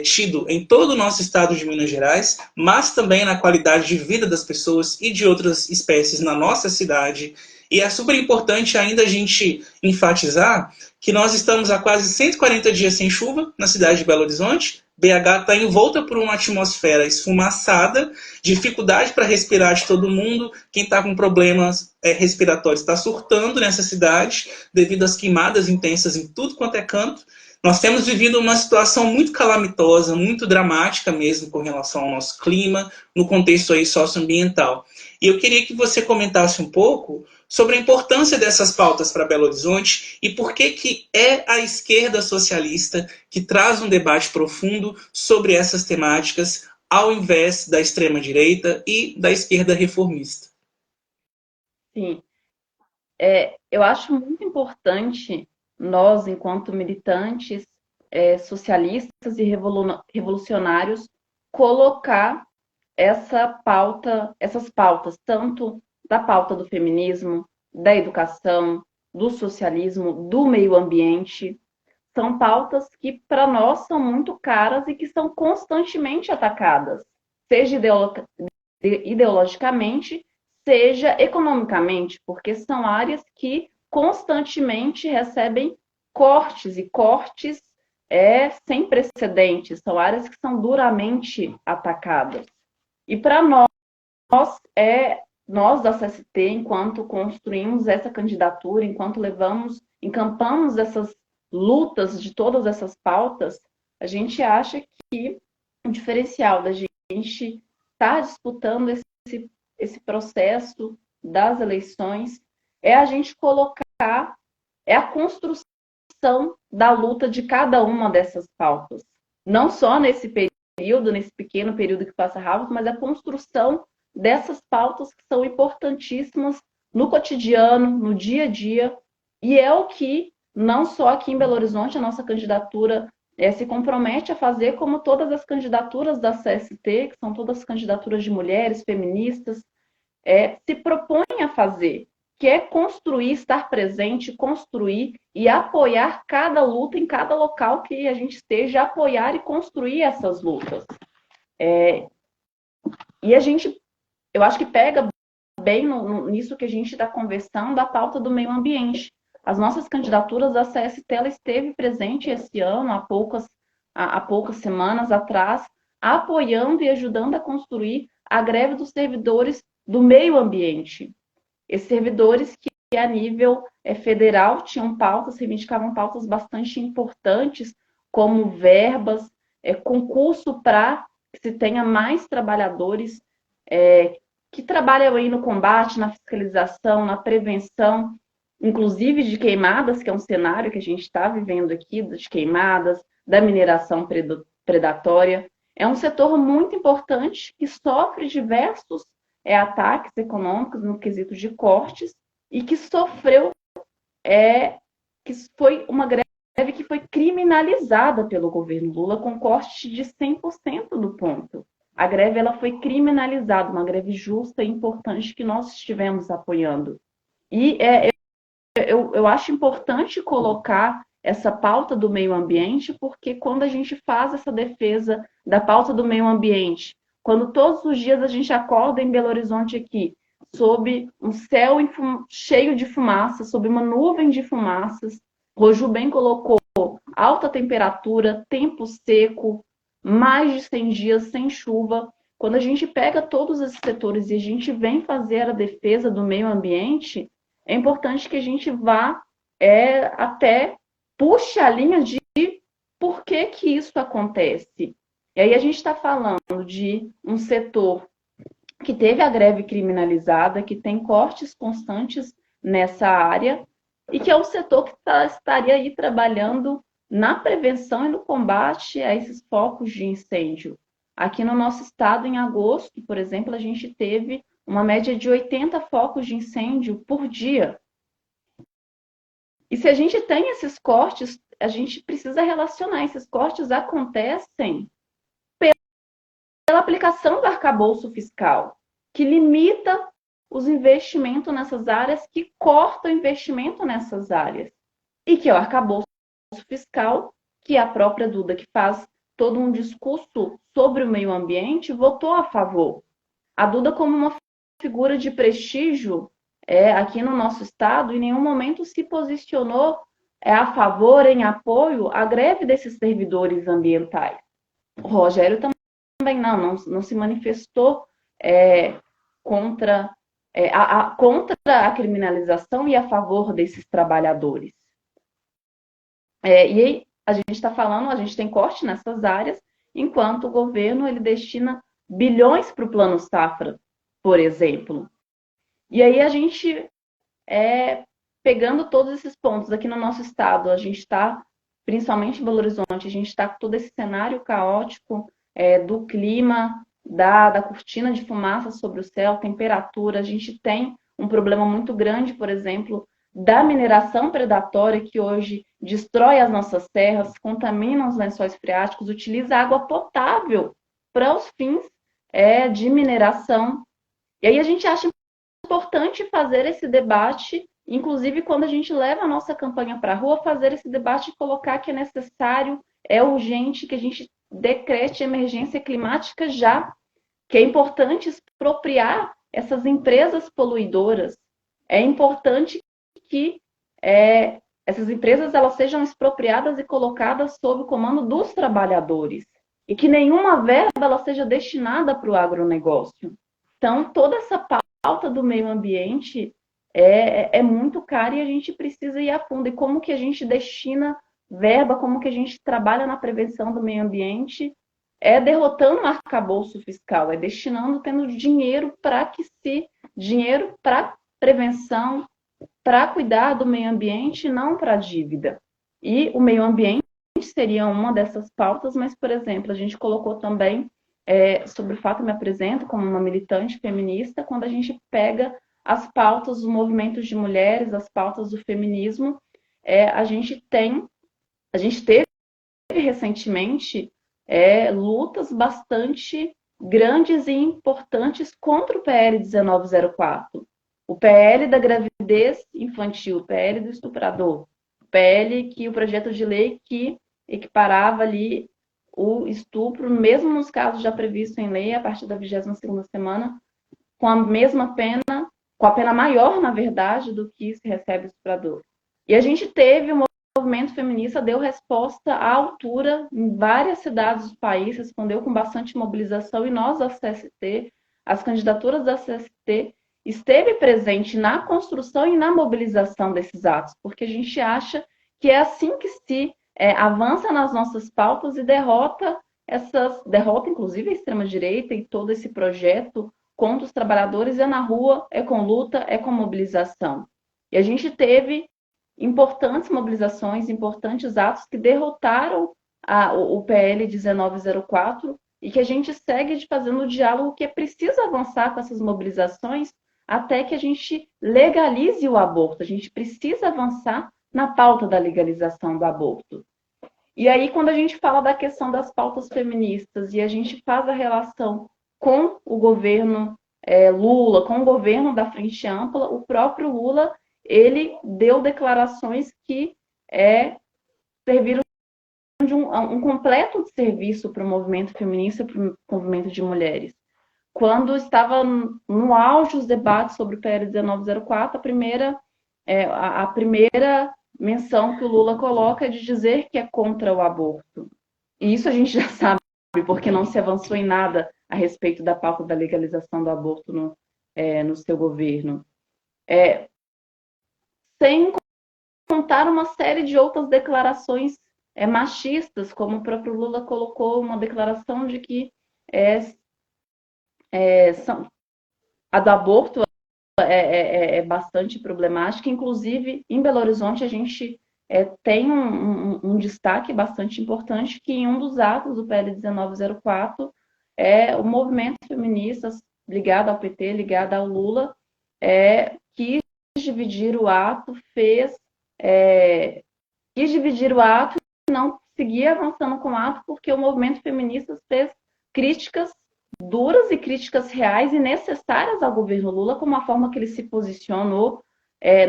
Speaker 1: tido em todo o nosso estado de Minas Gerais, mas também na qualidade de vida das pessoas e de outras espécies na nossa cidade. E é super importante ainda a gente enfatizar que nós estamos há quase 140 dias sem chuva na cidade de Belo Horizonte. BH está envolta por uma atmosfera esfumaçada, dificuldade para respirar de todo mundo. Quem está com problemas respiratórios está surtando nessa cidade devido às queimadas intensas em tudo quanto é canto. Nós temos vivido uma situação muito calamitosa, muito dramática mesmo com relação ao nosso clima, no contexto aí socioambiental. E eu queria que você comentasse um pouco sobre a importância dessas pautas para Belo Horizonte e por que é a esquerda socialista que traz um debate profundo sobre essas temáticas, ao invés da extrema-direita e da esquerda reformista.
Speaker 2: Sim, eu acho muito importante nós, enquanto militantes socialistas e revolucionários colocar essas pautas, tanto da pauta do feminismo, da educação, do socialismo, do meio ambiente, são pautas que para nós são muito caras e que são constantemente atacadas, seja ideologicamente, seja economicamente, porque são áreas que constantemente recebem cortes e cortes sem precedentes, são áreas que são duramente atacadas. E para nós da CST, enquanto construímos essa candidatura, enquanto encampamos essas lutas de todas essas pautas, a gente acha que o diferencial da gente estar disputando esse processo das eleições é a gente colocar, é a construção da luta de cada uma dessas pautas. Não só nesse período, nesse pequeno período que passa rápido, mas a construção dessas pautas que são importantíssimas no cotidiano, no dia a dia, e é o que, não só aqui em Belo Horizonte, a nossa candidatura se compromete a fazer, como todas as candidaturas da CST, que são todas as candidaturas de mulheres, feministas, se propõem a fazer, que é construir, estar presente, construir e apoiar cada luta em cada local que a gente esteja, apoiar e construir essas lutas. E eu acho que pega bem nisso que a gente está conversando, a pauta do meio ambiente. As nossas candidaturas da CST, ela esteve presente esse ano, há poucas semanas atrás, apoiando e ajudando a construir a greve dos servidores do meio ambiente. Esses servidores que, a nível federal, tinham pautas, reivindicavam pautas bastante importantes, como verbas, concurso para que se tenha mais trabalhadores que trabalham aí no combate, na fiscalização, na prevenção, inclusive de queimadas, que é um cenário que a gente está vivendo aqui, de queimadas, da mineração predatória. É um setor muito importante que sofre diversos ataques econômicos no quesito de cortes e que sofreu, que foi uma greve que foi criminalizada pelo governo Lula com corte de 100% do ponto. A greve ela foi criminalizada, uma greve justa e importante que nós estivemos apoiando. E eu acho importante colocar essa pauta do meio ambiente, porque quando a gente faz essa defesa da pauta do meio ambiente, quando todos os dias a gente acorda em Belo Horizonte aqui, sob um céu cheio de fumaça, sob uma nuvem de fumaças, Roju bem colocou alta temperatura, tempo seco, mais de 100 dias sem chuva. Quando a gente pega todos esses setores e a gente vem fazer a defesa do meio ambiente, é importante que a gente vá até puxe a linha de por que isso acontece. E aí a gente está falando de um setor que teve a greve criminalizada, que tem cortes constantes nessa área, e que é um setor que estaria aí trabalhando na prevenção e no combate a esses focos de incêndio. Aqui no nosso estado, em agosto, por exemplo, a gente teve uma média de 80 focos de incêndio por dia. E se a gente tem esses cortes, a gente precisa relacionar. Esses cortes acontecem pela aplicação do arcabouço fiscal, que limita os investimentos nessas áreas, que corta o investimento nessas áreas. E que é o arcabouço fiscal, que a própria Duda, que faz todo um discurso sobre o meio ambiente, votou a favor. A Duda, como uma figura de prestígio aqui no nosso estado, em nenhum momento se posicionou a favor, em apoio à greve desses servidores ambientais. O Rogério também não se manifestou contra a criminalização e a favor desses trabalhadores. E aí, a gente está falando, a gente tem corte nessas áreas, enquanto o governo ele destina bilhões para o Plano Safra, por exemplo. E aí a gente, pegando todos esses pontos aqui no nosso estado, a gente está, principalmente em Belo Horizonte, a gente está com todo esse cenário caótico do clima, da cortina de fumaça sobre o céu, temperatura. A gente tem um problema muito grande, por exemplo, da mineração predatória que hoje destrói as nossas terras, contamina os lençóis freáticos, utiliza água potável para os fins de mineração. E aí a gente acha importante fazer esse debate, inclusive quando a gente leva a nossa campanha para a rua, fazer esse debate e colocar que é necessário, é urgente que a gente decrete emergência climática já, que é importante expropriar essas empresas poluidoras. É importante que essas empresas elas sejam expropriadas e colocadas sob o comando dos trabalhadores e que nenhuma verba ela seja destinada para o agronegócio. Então, toda essa pauta do meio ambiente é muito cara e a gente precisa ir a fundo. E como que a gente destina verba, como que a gente trabalha na prevenção do meio ambiente, derrotando o arcabouço fiscal, destinando, tendo dinheiro dinheiro para prevenção, para cuidar do meio ambiente, não para dívida. E o meio ambiente seria uma dessas pautas, mas, por exemplo, a gente colocou também sobre o fato, eu me apresento como uma militante feminista, quando a gente pega as pautas dos movimentos de mulheres, as pautas do feminismo, a gente teve recentemente lutas bastante grandes e importantes contra o PL 1904. O PL da gravidez infantil, o PL do estuprador, o PL que o projeto de lei que equiparava ali o estupro, mesmo nos casos já previstos em lei, a partir da 22ª semana, com a mesma pena, com a pena maior, na verdade, do que se recebe o estuprador. E a gente teve o movimento feminista deu resposta à altura em várias cidades do país, respondeu com bastante mobilização, e nós, da CST, as candidaturas da CST, esteve presente na construção e na mobilização desses atos, porque a gente acha que é assim que se avança nas nossas pautas e derrota inclusive a extrema-direita e todo esse projeto contra os trabalhadores, na rua, com luta, com mobilização. E a gente teve importantes mobilizações, importantes atos que derrotaram o PL 1904 e que a gente segue fazendo o diálogo que é preciso avançar com essas mobilizações até que a gente legalize o aborto. A gente precisa avançar na pauta da legalização do aborto. E aí, quando a gente fala da questão das pautas feministas e a gente faz a relação com o governo Lula, com o governo da Frente Ampla, o próprio Lula, ele deu declarações que serviram de um completo serviço para o movimento feminista, para o movimento de mulheres. Quando estava no auge os debates sobre o PL 1904, a primeira menção que o Lula coloca é de dizer que é contra o aborto. E isso a gente já sabe, porque não se avançou em nada a respeito da pauta da legalização do aborto no seu governo. Sem contar uma série de outras declarações machistas, como o próprio Lula colocou uma declaração de que a do aborto é bastante problemática. Inclusive, em Belo Horizonte, a gente tem um destaque bastante importante que em um dos atos do PL 1904, o movimento feminista ligado ao PT, ligado ao Lula, quis dividir o ato, quis dividir o ato e não seguir avançando com o ato, porque o movimento feminista fez críticas duras e críticas reais e necessárias ao governo Lula, como a forma que ele se posicionou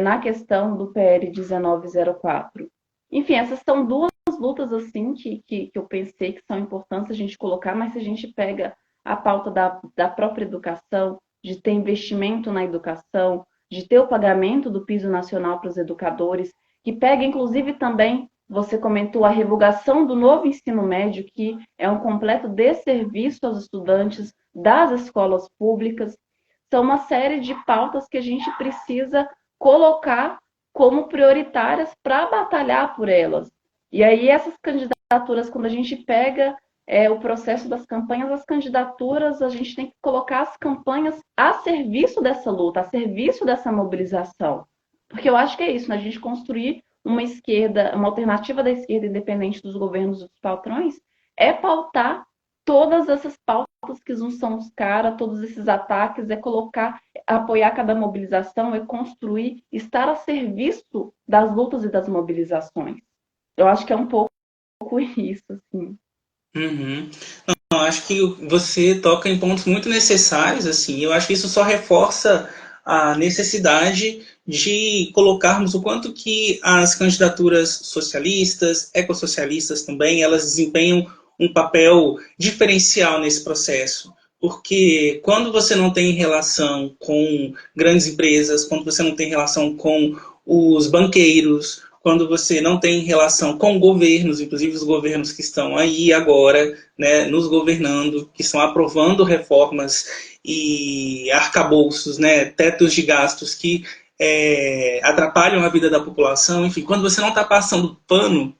Speaker 2: na questão do PL 1904. Enfim, essas são duas lutas assim que eu pensei que são importantes a gente colocar, mas se a gente pega a pauta da própria educação, de ter investimento na educação, de ter o pagamento do piso nacional para os educadores, que pega inclusive também, você comentou, a revogação do novo ensino médio, que é um completo desserviço aos estudantes das escolas públicas. São uma série de pautas que a gente precisa colocar como prioritárias para batalhar por elas. E aí essas candidaturas, quando a gente pega o processo das campanhas, as candidaturas, a gente tem que colocar as campanhas a serviço dessa luta, a serviço dessa mobilização. Porque eu acho que é isso, né? A gente construir uma esquerda, uma alternativa da esquerda independente dos governos dos patrões, é pautar todas essas pautas que não são os caras, todos esses ataques, é colocar, apoiar cada mobilização, é construir, estar a serviço das lutas e das mobilizações. Eu acho que é um pouco isso, assim.
Speaker 1: Uhum. Eu acho que você toca em pontos muito necessários, assim. Eu acho que isso só reforça a necessidade de colocarmos o quanto que as candidaturas socialistas, ecossocialistas também, elas desempenham um papel diferencial nesse processo. Porque quando você não tem relação com grandes empresas, quando você não tem relação com os banqueiros, quando você não tem relação com governos, inclusive os governos que estão aí agora, né, nos governando, que estão aprovando reformas e arcabouços, né, tetos de gastos que atrapalham a vida da população. Enfim, quando você não está passando pano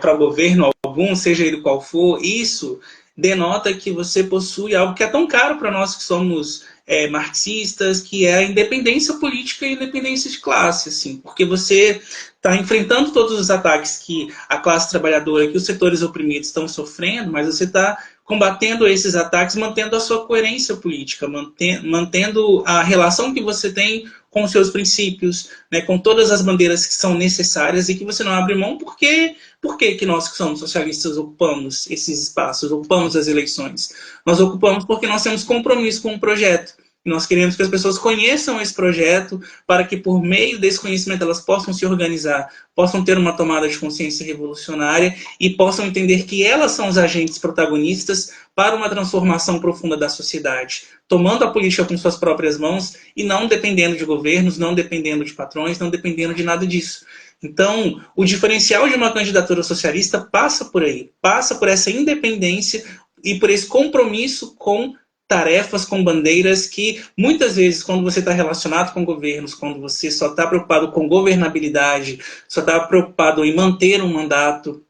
Speaker 1: para governo algum, seja ele qual for, isso denota que você possui algo que é tão caro para nós que somos marxistas, que é a independência política e a independência de classe, assim, porque você está enfrentando todos os ataques que a classe trabalhadora, que os setores oprimidos estão sofrendo, mas você está combatendo esses ataques, mantendo a sua coerência política, mantendo a relação que você tem com os seus princípios, né, com todas as bandeiras que são necessárias e que você não abre mão, porque por que nós que somos socialistas ocupamos esses espaços, ocupamos as eleições? Nós ocupamos porque nós temos compromisso com o projeto. Nós queremos que as pessoas conheçam esse projeto para que, por meio desse conhecimento, elas possam se organizar, possam ter uma tomada de consciência revolucionária e possam entender que elas são os agentes protagonistas para uma transformação profunda da sociedade, tomando a política com suas próprias mãos e não dependendo de governos, não dependendo de patrões, não dependendo de nada disso. Então, o diferencial de uma candidatura socialista passa por aí, passa por essa independência e por esse compromisso com tarefas, com bandeiras que muitas vezes, quando você está relacionado com governos, quando você só está preocupado com governabilidade, só está preocupado em manter um mandato,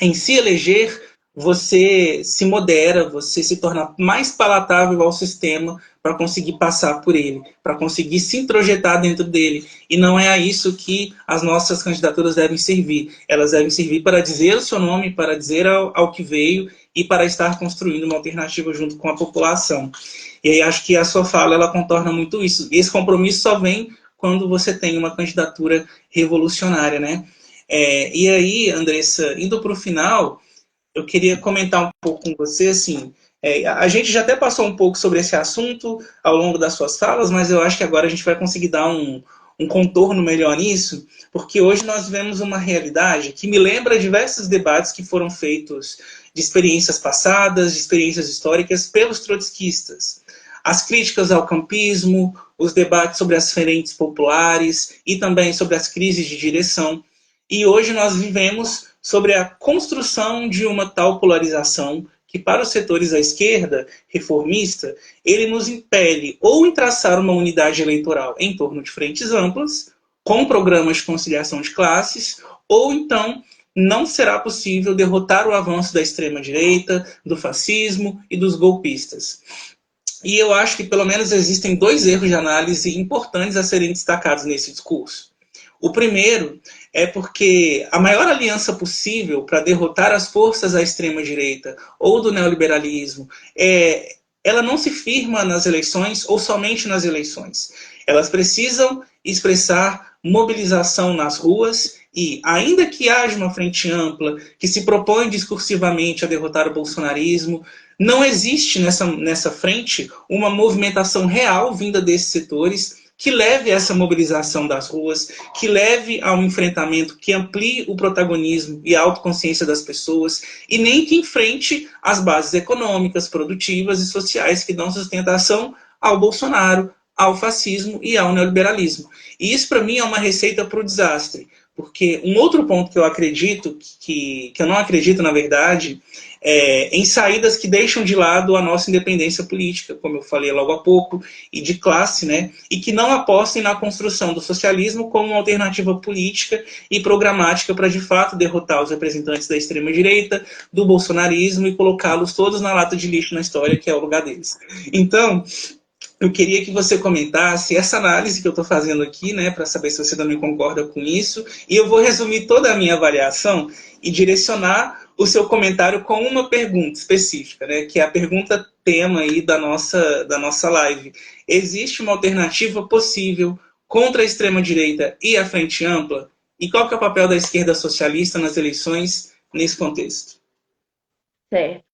Speaker 1: em se eleger, você se modera, você se torna mais palatável ao sistema para conseguir passar por ele, para conseguir se introjetar dentro dele. E não é a isso que as nossas candidaturas devem servir. Elas devem servir para dizer o seu nome, para dizer ao que veio e para estar construindo uma alternativa junto com a população. E aí acho que a sua fala ela contorna muito isso. Esse compromisso só vem quando você tem uma candidatura revolucionária, né? E aí, Andressa, indo para o final, eu queria comentar um pouco com você, assim, a gente já até passou um pouco sobre esse assunto ao longo das suas falas, mas eu acho que agora a gente vai conseguir dar um contorno melhor nisso, porque hoje nós vemos uma realidade que me lembra diversos debates que foram feitos de experiências passadas, de experiências históricas pelos trotskistas. As críticas ao campismo, os debates sobre as frentes populares e também sobre as crises de direção. E hoje nós vivemos sobre a construção de uma tal polarização que, para os setores da esquerda reformista, ele nos impele ou em traçar uma unidade eleitoral em torno de frentes amplas, com programas de conciliação de classes, ou então não será possível derrotar o avanço da extrema-direita, do fascismo e dos golpistas. E eu acho que pelo menos existem dois erros de análise importantes a serem destacados nesse discurso. O primeiro é porque a maior aliança possível para derrotar as forças da extrema-direita ou do neoliberalismo, ela não se firma nas eleições ou somente nas eleições. Elas precisam expressar mobilização nas ruas e, ainda que haja uma frente ampla que se propõe discursivamente a derrotar o bolsonarismo, não existe nessa frente uma movimentação real vinda desses setores que leve a essa mobilização das ruas, que leve a um enfrentamento que amplie o protagonismo e a autoconsciência das pessoas, e nem que enfrente as bases econômicas, produtivas e sociais que dão sustentação ao Bolsonaro, ao fascismo e ao neoliberalismo. E isso, para mim, é uma receita para o desastre. Porque um outro ponto que eu acredito, que eu não acredito, na verdade, em saídas que deixam de lado a nossa independência política, como eu falei logo há pouco, e de classe, né? E que não apostem na construção do socialismo como uma alternativa política e programática para, de fato, derrotar os representantes da extrema-direita, do bolsonarismo e colocá-los todos na lata de lixo na história, que é o lugar deles. Então, eu queria que você comentasse essa análise que eu estou fazendo aqui, né, para saber se você também concorda com isso, e eu vou resumir toda a minha avaliação e direcionar o seu comentário com uma pergunta específica, né? Que é a pergunta tema aí da nossa live. Existe uma alternativa possível contra a extrema-direita e a frente ampla? E qual que é o papel da esquerda socialista nas eleições nesse contexto?
Speaker 2: Certo.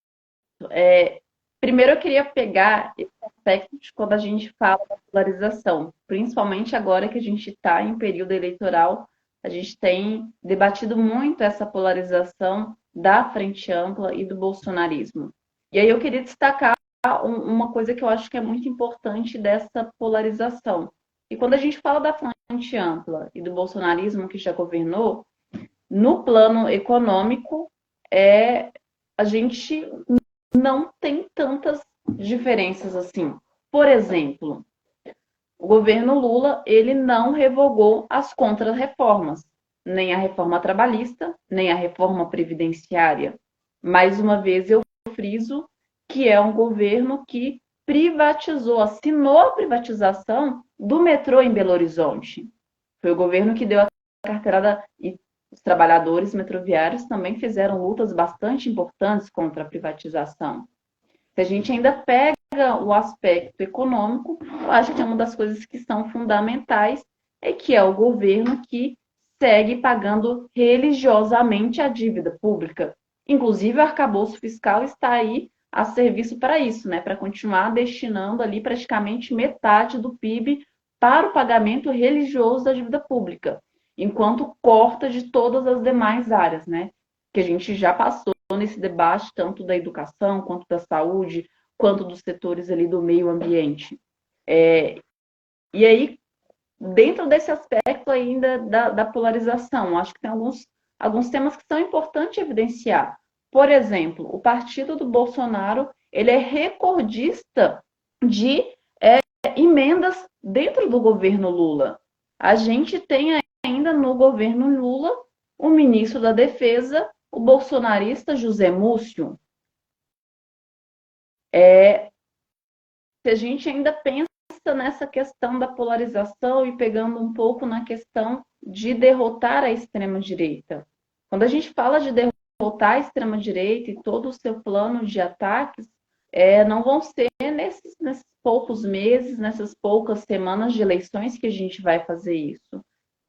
Speaker 2: Primeiro eu queria pegar esse aspecto de quando a gente fala da polarização, principalmente agora que a gente está em período eleitoral, a gente tem debatido muito essa polarização da frente ampla e do bolsonarismo. E aí eu queria destacar uma coisa que eu acho que é muito importante dessa polarização. E quando a gente fala da frente ampla e do bolsonarismo que já governou, no plano econômico, a gente não tem tantas diferenças assim. Por exemplo, o governo Lula, ele não revogou as contrarreformas, nem a reforma trabalhista, nem a reforma previdenciária. Mais uma vez eu friso que é um governo que privatizou, assinou a privatização do metrô em Belo Horizonte. Foi o governo que deu a carteirada e os trabalhadores metroviários também fizeram lutas bastante importantes contra a privatização. Se a gente ainda pega o aspecto econômico, eu acho que é uma das coisas que são fundamentais é que é o governo que segue pagando religiosamente a dívida pública. Inclusive, o arcabouço fiscal está aí a serviço para isso, né? Para continuar destinando ali praticamente metade do PIB para o pagamento religioso da dívida pública, enquanto corta de todas as demais áreas, né? Que a gente já passou nesse debate, tanto da educação, quanto da saúde, quanto dos setores ali do meio ambiente. E aí, dentro desse aspecto ainda da polarização, acho que tem alguns temas que são importantes evidenciar. Por exemplo, o partido do Bolsonaro, ele é recordista de emendas dentro do governo Lula. A gente tem ainda no governo Lula o ministro da Defesa, o bolsonarista José Múcio. Se a gente ainda pensa nessa questão da polarização e pegando um pouco na questão de derrotar a extrema-direita. Quando a gente fala de derrotar a extrema-direita e todo o seu plano de ataques, não vão ser nesses poucos meses, nessas poucas semanas de eleições que a gente vai fazer isso.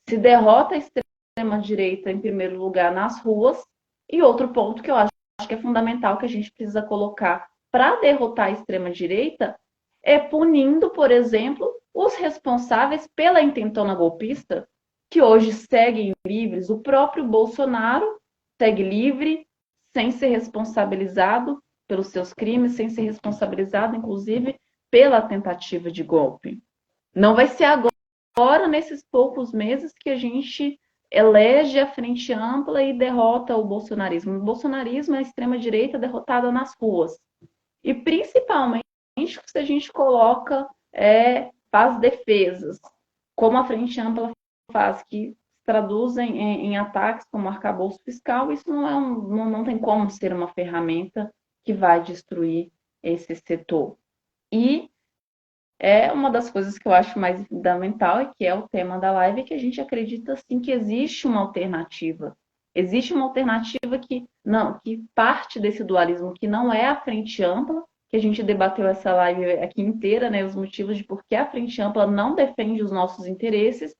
Speaker 2: Se derrota a extrema-direita, em primeiro lugar, nas ruas, e outro ponto que eu acho que é fundamental que a gente precisa colocar para derrotar a extrema-direita é punindo, por exemplo, os responsáveis pela intentona golpista, que hoje seguem livres. O próprio Bolsonaro segue livre, sem ser responsabilizado pelos seus crimes, sem ser responsabilizado, inclusive, pela tentativa de golpe. Não vai ser agora, nesses poucos meses, que a gente elege a frente ampla e derrota o bolsonarismo. O bolsonarismo é a extrema-direita derrotada nas ruas. E, principalmente, se a gente coloca faz defesas, como a frente ampla faz, que se traduzem em ataques como arcabouço fiscal, isso não tem como ser uma ferramenta que vai destruir esse setor. E uma das coisas que eu acho mais fundamental e que é o tema da live, é que a gente acredita sim que existe uma alternativa. Existe uma alternativa que parte desse dualismo, que não é a frente ampla, que a gente debateu essa live aqui inteira, né, os motivos de por que a frente ampla não defende os nossos interesses,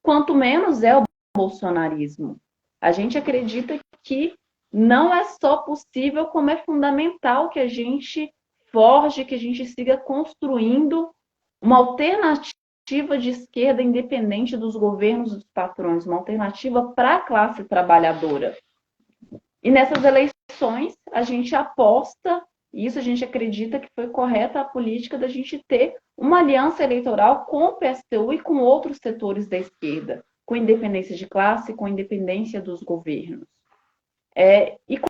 Speaker 2: quanto menos é o bolsonarismo. A gente acredita que não é só possível, como é fundamental que a gente forje, que a gente siga construindo uma alternativa de esquerda independente dos governos dos patrões, uma alternativa para a classe trabalhadora. E nessas eleições, a gente aposta, isso a gente acredita que foi correta a política da gente ter uma aliança eleitoral com o PSTU e com outros setores da esquerda, com independência de classe, com independência dos governos. E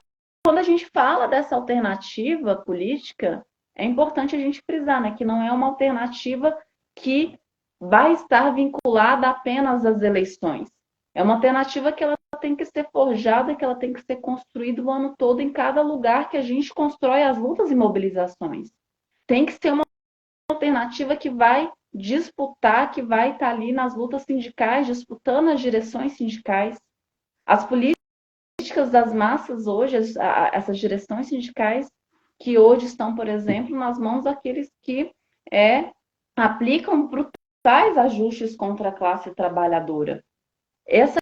Speaker 2: quando a gente fala dessa alternativa política, é importante a gente frisar, né, que não é uma alternativa que vai estar vinculada apenas às eleições. É uma alternativa que ela tem que ser forjada, que ela tem que ser construída o ano todo em cada lugar que a gente constrói as lutas e mobilizações. Tem que ser uma alternativa que vai disputar, que vai estar ali nas lutas sindicais, disputando as direções sindicais. As políticas políticas das massas hoje, essas direções sindicais que hoje estão, por exemplo, nas mãos daqueles que aplicam brutais ajustes contra a classe trabalhadora. Essa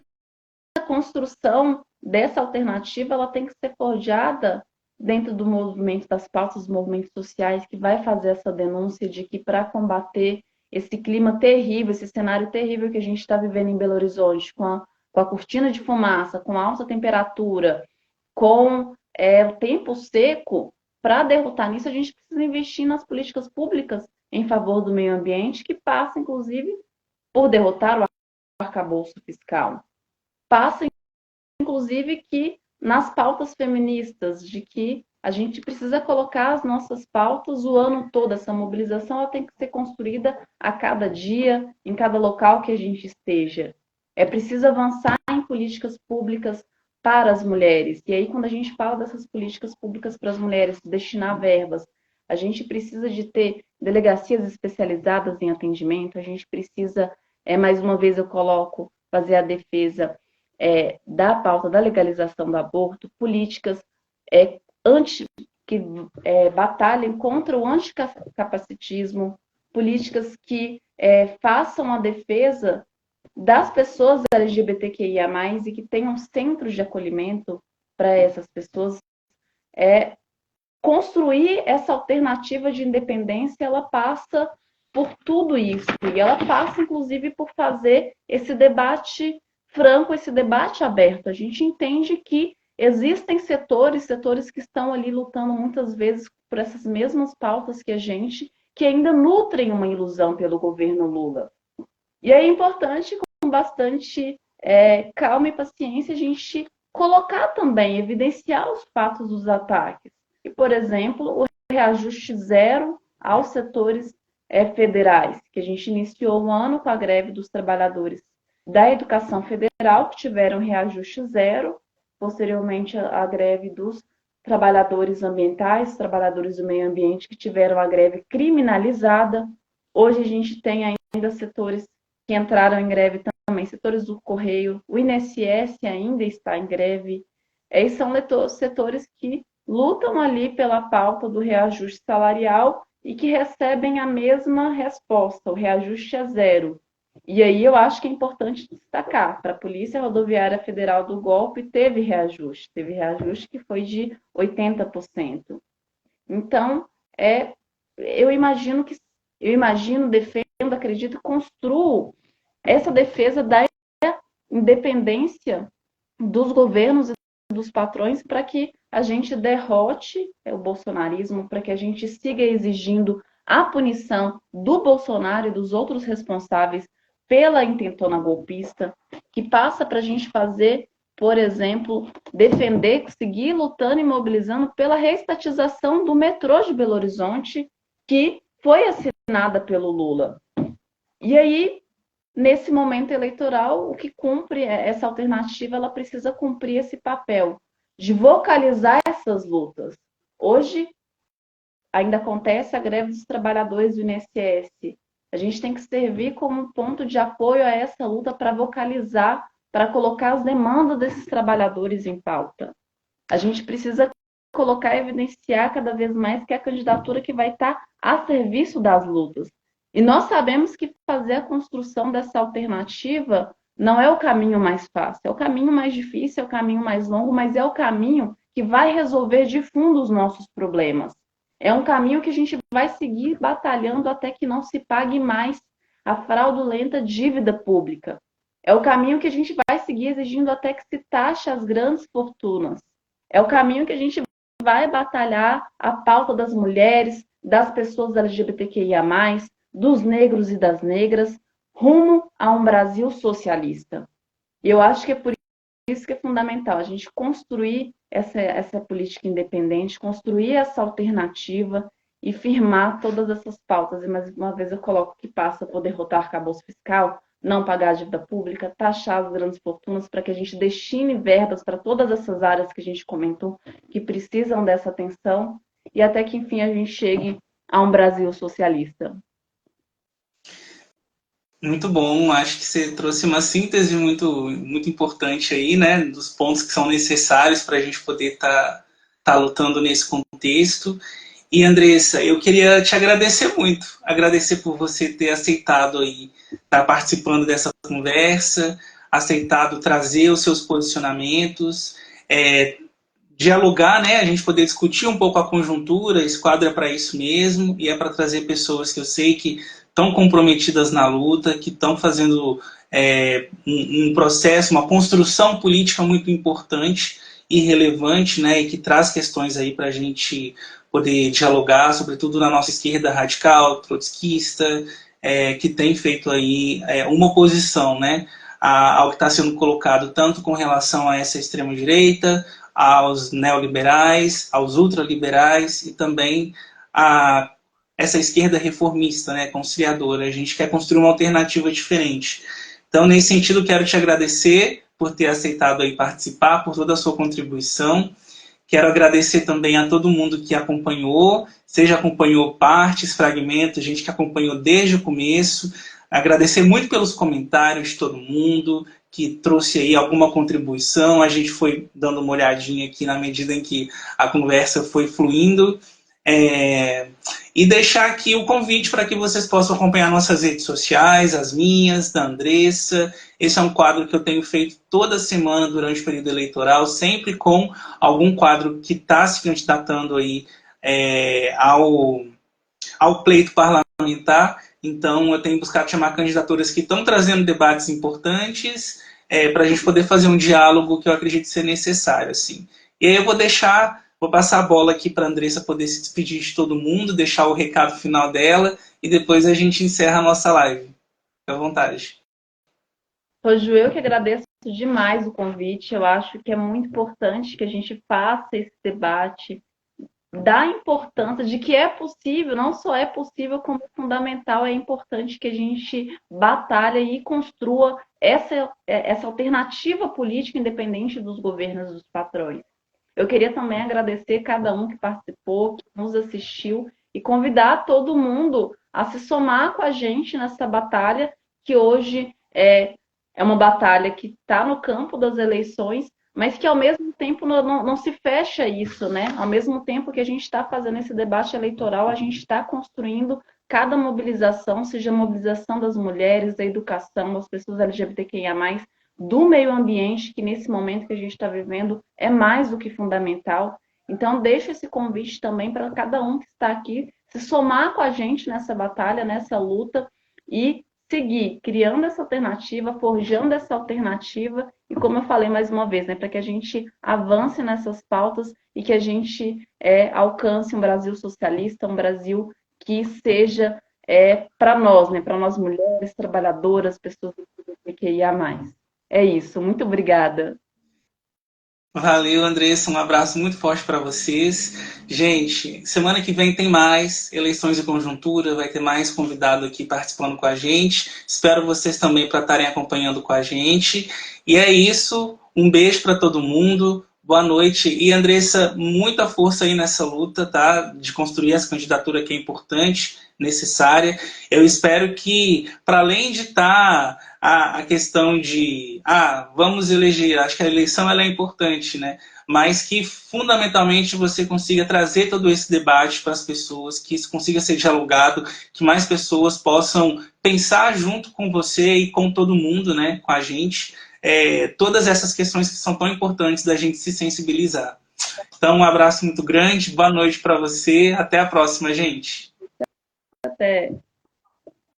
Speaker 2: construção dessa alternativa, ela tem que ser forjada dentro do movimento das pautas, dos movimentos sociais, que vai fazer essa denúncia de que para combater esse clima terrível, esse cenário terrível que a gente está vivendo em Belo Horizonte, com a cortina de fumaça, com alta temperatura, com o tempo seco, para derrotar nisso, a gente precisa investir nas políticas públicas em favor do meio ambiente, que passa, inclusive, por derrotar o arcabouço fiscal. Passa, inclusive, que nas pautas feministas, de que a gente precisa colocar as nossas pautas o ano todo. Essa mobilização ela tem que ser construída a cada dia, em cada local que a gente esteja. É preciso avançar em políticas públicas para as mulheres. E aí, quando a gente fala dessas políticas públicas para as mulheres, destinar verbas, a gente precisa de ter delegacias especializadas em atendimento, a gente precisa, mais uma vez eu coloco, fazer a defesa da pauta da legalização do aborto, políticas que batalhem contra o anticapacitismo, políticas que façam a defesa das pessoas LGBTQIA+, e que tenham centros de acolhimento para essas pessoas. Construir essa alternativa de independência, ela passa por tudo isso, e ela passa, inclusive, por fazer esse debate franco, esse debate aberto. A gente entende que existem setores que estão ali lutando muitas vezes por essas mesmas pautas que a gente, que ainda nutrem uma ilusão pelo governo Lula. E é importante, com bastante calma e paciência, a gente colocar também, evidenciar os fatos dos ataques. E, por exemplo, o reajuste zero aos setores federais, que a gente iniciou o ano com a greve dos trabalhadores da educação federal, que tiveram reajuste zero, posteriormente a greve dos trabalhadores ambientais, trabalhadores do meio ambiente, que tiveram a greve criminalizada. Hoje a gente tem ainda setores que entraram em greve também, setores do Correio, o INSS ainda está em greve. Esses são setores que lutam ali pela pauta do reajuste salarial e que recebem a mesma resposta, o reajuste é zero. E aí eu acho que é importante destacar, para a Polícia Rodoviária Federal do Golpe teve reajuste que foi de 80%. Então, eu imagino, defendo, acredito, construo essa defesa da independência dos governos e dos patrões para que a gente derrote o bolsonarismo, para que a gente siga exigindo a punição do Bolsonaro e dos outros responsáveis pela intentona golpista, que passa para a gente fazer, por exemplo, defender, seguir lutando e mobilizando pela reestatização do metrô de Belo Horizonte, que foi assinada pelo Lula. E aí, nesse momento eleitoral, o que cumpre essa alternativa, ela precisa cumprir esse papel de vocalizar essas lutas. Hoje, ainda acontece a greve dos trabalhadores do INSS. A gente tem que servir como um ponto de apoio a essa luta para vocalizar, para colocar as demandas desses trabalhadores em pauta. A gente precisa colocar e evidenciar cada vez mais que é a candidatura que vai estar a serviço das lutas. E nós sabemos que fazer a construção dessa alternativa não é o caminho mais fácil, é o caminho mais difícil, é o caminho mais longo, mas é o caminho que vai resolver de fundo os nossos problemas. É um caminho que a gente vai seguir batalhando até que não se pague mais a fraudulenta dívida pública. É o caminho que a gente vai seguir exigindo até que se taxe as grandes fortunas. É o caminho que a gente vai batalhar a pauta das mulheres, das pessoas LGBTQIA+, dos negros e das negras, rumo a um Brasil socialista. E eu acho que é por isso que é fundamental a gente construir essa política independente, construir essa alternativa e firmar todas essas pautas. E mais uma vez eu coloco que passa por derrotar o arcabouço fiscal, não pagar a dívida pública, taxar as grandes fortunas para que a gente destine verbas para todas essas áreas que a gente comentou, que precisam dessa atenção, e até que, enfim, a gente chegue a um Brasil socialista.
Speaker 1: Muito bom, acho que você trouxe uma síntese muito importante aí, né, dos pontos que são necessários para a gente poder tá lutando nesse contexto. E Andressa, eu queria te agradecer muito, agradecer por você ter aceitado aí estar participando dessa conversa, aceitado trazer os seus posicionamentos, é, dialogar, né, a gente poder discutir um pouco a conjuntura, esse quadro é para isso mesmo, e é para trazer pessoas que eu sei que estão comprometidas na luta, que estão fazendo um processo, uma construção política muito importante e relevante, né, e que traz questões aí para a gente poder dialogar, sobretudo na nossa esquerda radical, trotskista, que tem feito aí uma oposição, né, ao que está sendo colocado tanto com relação a essa extrema-direita, aos neoliberais, aos ultraliberais e também a essa esquerda reformista, né, conciliadora. A gente quer construir uma alternativa diferente. Então, nesse sentido, quero te agradecer por ter aceitado aí participar, por toda a sua contribuição. Quero agradecer também a todo mundo que acompanhou, seja acompanhou partes, fragmentos, gente que acompanhou desde o começo. Agradecer muito pelos comentários de todo mundo que trouxe aí alguma contribuição. A gente foi dando uma olhadinha aqui na medida em que a conversa foi fluindo. E deixar aqui o convite para que vocês possam acompanhar nossas redes sociais, as minhas, da Andressa. Esse é um quadro que eu tenho feito toda semana durante o período eleitoral, sempre com algum quadro que está se candidatando aí ao pleito parlamentar. Então, eu tenho buscado chamar candidaturas que estão trazendo debates importantes para a gente poder fazer um diálogo que eu acredito ser necessário. Assim. E aí eu vou passar a bola aqui para a Andressa poder se despedir de todo mundo, deixar o recado final dela e depois a gente encerra a nossa live. Fique à vontade.
Speaker 2: Roju, eu que agradeço demais o convite. Eu acho que é muito importante que a gente faça esse debate da importância de que é possível, não só é possível, como é fundamental, é importante que a gente batalhe e construa essa alternativa política independente dos governos dos patrões. Eu queria também agradecer cada um que participou, que nos assistiu e convidar todo mundo a se somar com a gente nessa batalha, que hoje é uma batalha que está no campo das eleições, mas que ao mesmo tempo não se fecha isso, né? Ao mesmo tempo que a gente está fazendo esse debate eleitoral, a gente está construindo cada mobilização, seja a mobilização das mulheres, da educação, das pessoas LGBTQIA+, do meio ambiente, que nesse momento que a gente está vivendo é mais do que fundamental. Então, deixo esse convite também para cada um que está aqui se somar com a gente nessa batalha, nessa luta e seguir criando essa alternativa, forjando essa alternativa e, como eu falei mais uma vez, né, para que a gente avance nessas pautas e que a gente alcance um Brasil socialista, um Brasil que seja para nós, né, para nós mulheres, trabalhadoras, pessoas que ia mais. É isso, muito obrigada.
Speaker 1: Valeu, Andressa. Um abraço muito forte para vocês. Gente, semana que vem tem mais eleições de conjuntura, vai ter mais convidado aqui participando com a gente. Espero vocês também para estarem acompanhando com a gente. E é isso. Um beijo para todo mundo. Boa noite. E, Andressa, muita força aí nessa luta, tá? De construir essa candidatura que é importante, necessária. Eu espero que, para além de estar a questão de vamos eleger, acho que a eleição ela é importante, né? Mas que fundamentalmente você consiga trazer todo esse debate para as pessoas, que isso consiga ser dialogado, que mais pessoas possam pensar junto com você e com todo mundo, né? Com a gente, todas essas questões que são tão importantes da gente se sensibilizar. Então, um abraço muito grande, boa noite para você, até a próxima, gente.
Speaker 2: Até.